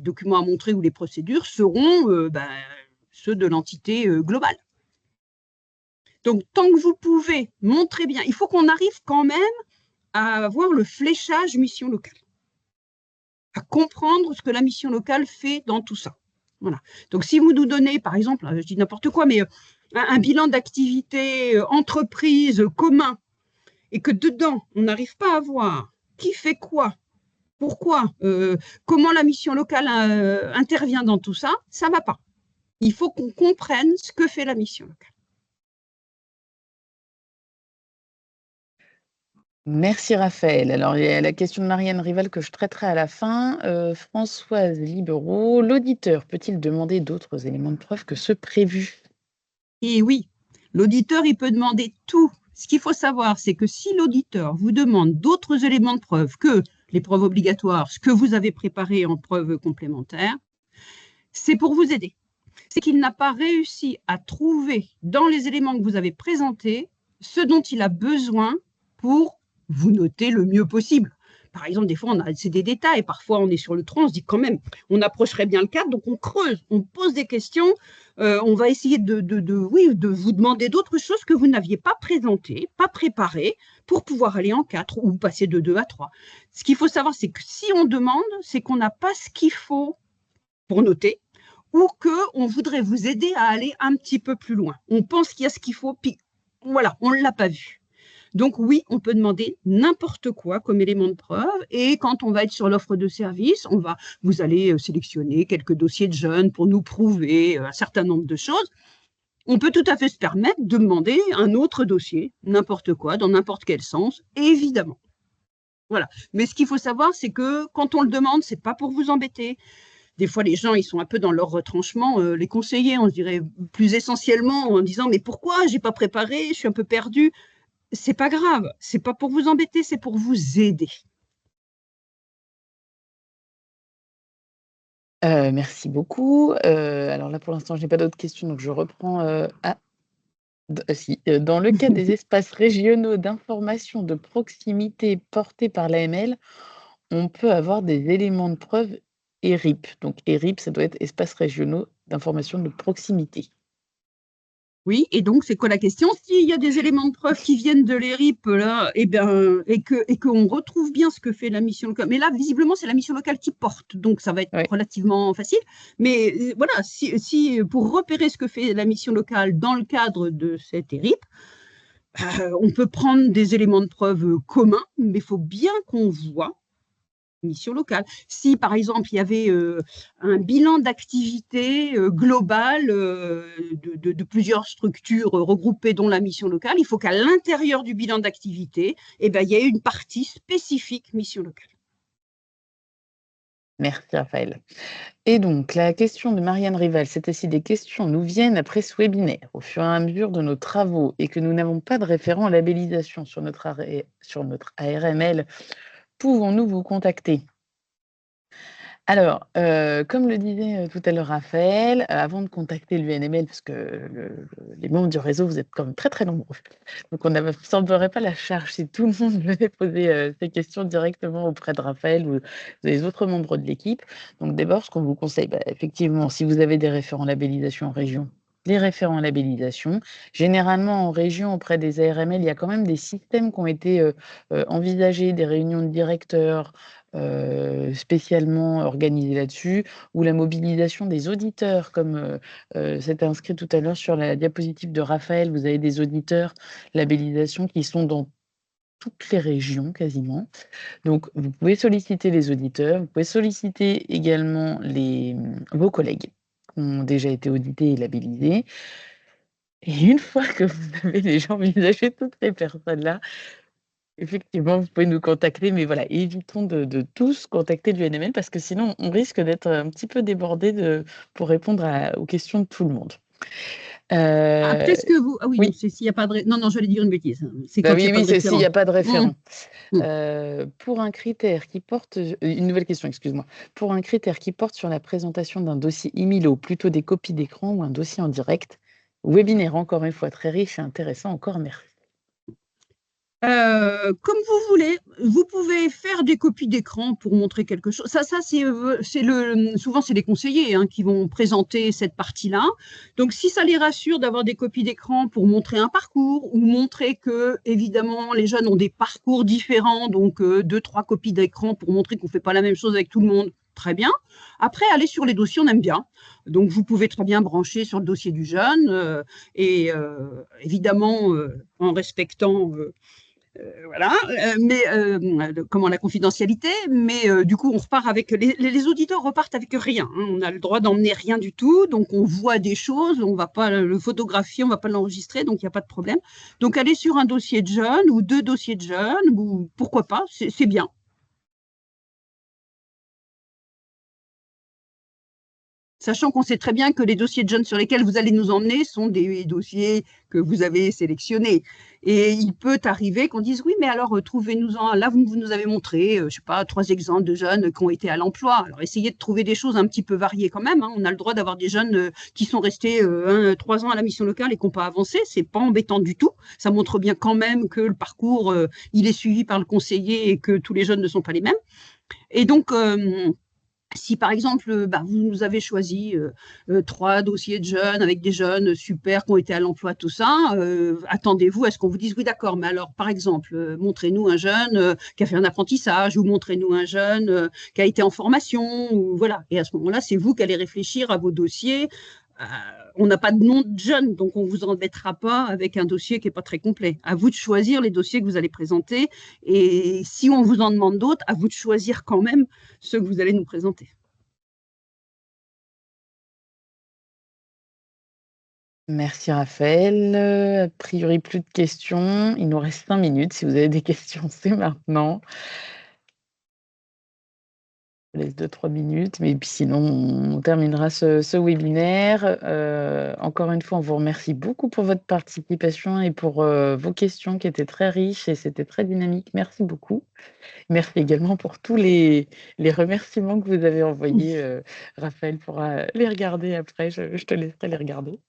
documents à montrer ou les procédures seront ceux de l'entité globale. Donc, tant que vous pouvez montrer bien, il faut qu'on arrive quand même à avoir le fléchage mission locale, à comprendre ce que la mission locale fait dans tout ça. Voilà. Donc, si vous nous donnez, par exemple, je dis n'importe quoi, mais un bilan d'activité entreprise commun, et que dedans, on n'arrive pas à voir qui fait quoi, pourquoi, comment la mission locale intervient dans tout ça, ça ne va pas. Il faut qu'on comprenne ce que fait la mission locale. Merci Raphaël. Alors, il y a la question de Marianne Rival que je traiterai à la fin. Françoise Liberaud, l'auditeur peut-il demander d'autres éléments de preuve que ceux prévus? Et oui, l'auditeur, il peut demander tout. Ce qu'il faut savoir, c'est que si l'auditeur vous demande d'autres éléments de preuve que les preuves obligatoires, ce que vous avez préparé en preuve complémentaire, c'est pour vous aider. C'est qu'il n'a pas réussi à trouver dans les éléments que vous avez présentés ce dont il a besoin pour vous noter le mieux possible. Par exemple, des fois, c'est des détails. Parfois, on est sur le tronc, on se dit quand même, on approcherait bien le cadre, donc on creuse, on pose des questions, on va essayer de vous demander d'autres choses que vous n'aviez pas présentées, pas préparées, pour pouvoir aller en 4 ou passer de 2 à 3. Ce qu'il faut savoir, c'est que si on demande, c'est qu'on n'a pas ce qu'il faut pour noter, ou qu'on voudrait vous aider à aller un petit peu plus loin. On pense qu'il y a ce qu'il faut, puis voilà, on ne l'a pas vu. Donc oui, on peut demander n'importe quoi comme élément de preuve, et quand on va être sur l'offre de service, vous allez sélectionner quelques dossiers de jeunes pour nous prouver un certain nombre de choses. On peut tout à fait se permettre de demander un autre dossier, n'importe quoi, dans n'importe quel sens, évidemment. Voilà. Mais ce qu'il faut savoir, c'est que quand on le demande, c'est pas pour vous embêter. Des fois, les gens, ils sont un peu dans leur retranchement, les conseillers, on se dirait plus essentiellement en disant « mais pourquoi j'ai pas préparé, je suis un peu perdu ». C'est pas grave, c'est pas pour vous embêter, c'est pour vous aider. Merci beaucoup. Alors là, pour l'instant, je n'ai pas d'autres questions, donc je reprends, dans le cas des espaces régionaux d'information de proximité portés par l'AML, on peut avoir des éléments de preuve ERIP. Donc ERIP, ça doit être espaces régionaux d'information de proximité. Oui, et donc c'est quoi la question? S'il y a des éléments de preuve qui viennent de l'ERIP là, et qu'on retrouve bien ce que fait la mission locale, mais là visiblement c'est la mission locale qui porte, donc ça va être relativement facile. Mais voilà, si pour repérer ce que fait la mission locale dans le cadre de cet ERIP, on peut prendre des éléments de preuve communs, mais il faut bien qu'on voit mission locale. Si, par exemple, il y avait un bilan d'activité global de plusieurs structures regroupées, dont la mission locale, il faut qu'à l'intérieur du bilan d'activité, il y ait une partie spécifique mission locale. Merci Raphaël. Et donc, la question de Marianne Rival, c'était si des questions nous viennent après ce webinaire, au fur et à mesure de nos travaux, et que nous n'avons pas de référent labellisation sur notre ARML, pouvons-nous vous contacter? Alors, comme le disait tout à l'heure Raphaël, avant de contacter l'UNML, parce que les membres du réseau, vous êtes quand même très très nombreux, donc on n'absorberait pas la charge si tout le monde venait poser ces questions directement auprès de Raphaël ou des autres membres de l'équipe. Donc d'abord, ce qu'on vous conseille, effectivement, si vous avez des référents labellisation en région, les référents labellisation. Généralement, en région, auprès des ARML, il y a quand même des systèmes qui ont été envisagés, des réunions de directeurs, spécialement organisée là-dessus, ou la mobilisation des auditeurs, comme c'était inscrit tout à l'heure sur la diapositive de Raphaël. Vous avez des auditeurs labellisation qui sont dans toutes les régions quasiment. Donc, vous pouvez solliciter les auditeurs, vous pouvez solliciter également vos collègues qui ont déjà été audités et labellisés. Et une fois que vous avez déjà envisagé toutes ces personnes-là, effectivement, vous pouvez nous contacter, mais voilà, évitons de tous contacter l'UNML parce que sinon on risque d'être un petit peu débordés pour répondre aux questions de tout le monde. Après, ce que vous... Ah oui, non, Oui, c'est s'il n'y a pas de... Non, non, j'allais dire une bêtise. C'est bah quand il n'y oui, a pas oui, de c'est s'il référent. n'y a pas de Mmh, référent. mmh. Pour un critère qui porte, une nouvelle question, excuse-moi. Pour un critère qui porte sur la présentation d'un dossier e-Milo, plutôt des copies d'écran ou un dossier en direct, webinaire encore une fois très riche et intéressant, encore merci. Comme vous voulez, vous pouvez faire des copies d'écran pour montrer quelque chose. Ça souvent c'est les conseillers qui vont présenter cette partie-là. Donc si ça les rassure d'avoir des copies d'écran pour montrer un parcours ou montrer que évidemment les jeunes ont des parcours différents, donc 2-3 copies d'écran pour montrer qu'on ne fait pas la même chose avec tout le monde, très bien. Après, aller sur les dossiers, on aime bien. Donc vous pouvez très bien brancher sur le dossier du jeune et évidemment en respectant voilà, mais comment la confidentialité, mais du coup on repart avec les auditeurs repartent avec rien. On a le droit d'emmener rien du tout, donc on voit des choses, on va pas le photographier, on va pas l'enregistrer, donc il n'y a pas de problème. Donc aller sur un dossier de jeunes ou 2 dossiers de jeunes ou pourquoi pas, c'est bien. Sachant qu'on sait très bien que les dossiers de jeunes sur lesquels vous allez nous emmener sont des dossiers que vous avez sélectionnés. Et il peut arriver qu'on dise, oui, mais alors trouvez-nous-en, là vous nous avez montré, je sais pas, 3 exemples de jeunes qui ont été à l'emploi. Alors essayez de trouver des choses un petit peu variées quand même. On a le droit d'avoir des jeunes qui sont restés 3 ans à la mission locale et qui n'ont pas avancé. C'est pas embêtant du tout. Ça montre bien quand même que le parcours, il est suivi par le conseiller et que tous les jeunes ne sont pas les mêmes. Et donc, si par exemple, vous nous avez choisi 3 dossiers de jeunes avec des jeunes super qui ont été à l'emploi, tout ça, attendez-vous à ce qu'on vous dise oui, d'accord, mais alors par exemple, montrez-nous un jeune qui a fait un apprentissage ou montrez-nous un jeune qui a été en formation, ou voilà. Et à ce moment-là, c'est vous qui allez réfléchir à vos dossiers. On n'a pas de nom de jeune, donc on ne vous embêtera pas avec un dossier qui n'est pas très complet. À vous de choisir les dossiers que vous allez présenter. Et si on vous en demande d'autres, à vous de choisir quand même ceux que vous allez nous présenter. Merci Raphaël. A priori, plus de questions. Il nous reste 5 minutes. Si vous avez des questions, c'est maintenant. Je laisse 2-3 minutes, mais puis sinon, on terminera ce webinaire. Encore une fois, on vous remercie beaucoup pour votre participation et pour vos questions qui étaient très riches et c'était très dynamique. Merci beaucoup. Merci également pour tous les remerciements que vous avez envoyés. Raphaël pourra les regarder après. Je te laisserai les regarder.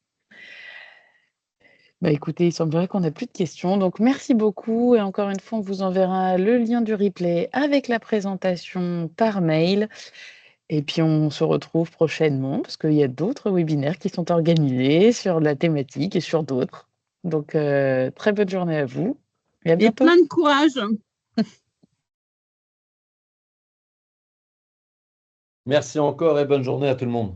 Écoutez, il semblerait qu'on n'a plus de questions. Donc, merci beaucoup. Et encore une fois, on vous enverra le lien du replay avec la présentation par mail. Et puis, on se retrouve prochainement parce qu'il y a d'autres webinaires qui sont organisés sur la thématique et sur d'autres. Donc, très bonne journée à vous et à Et bientôt. plein de courage. Merci encore et bonne journée à tout le monde.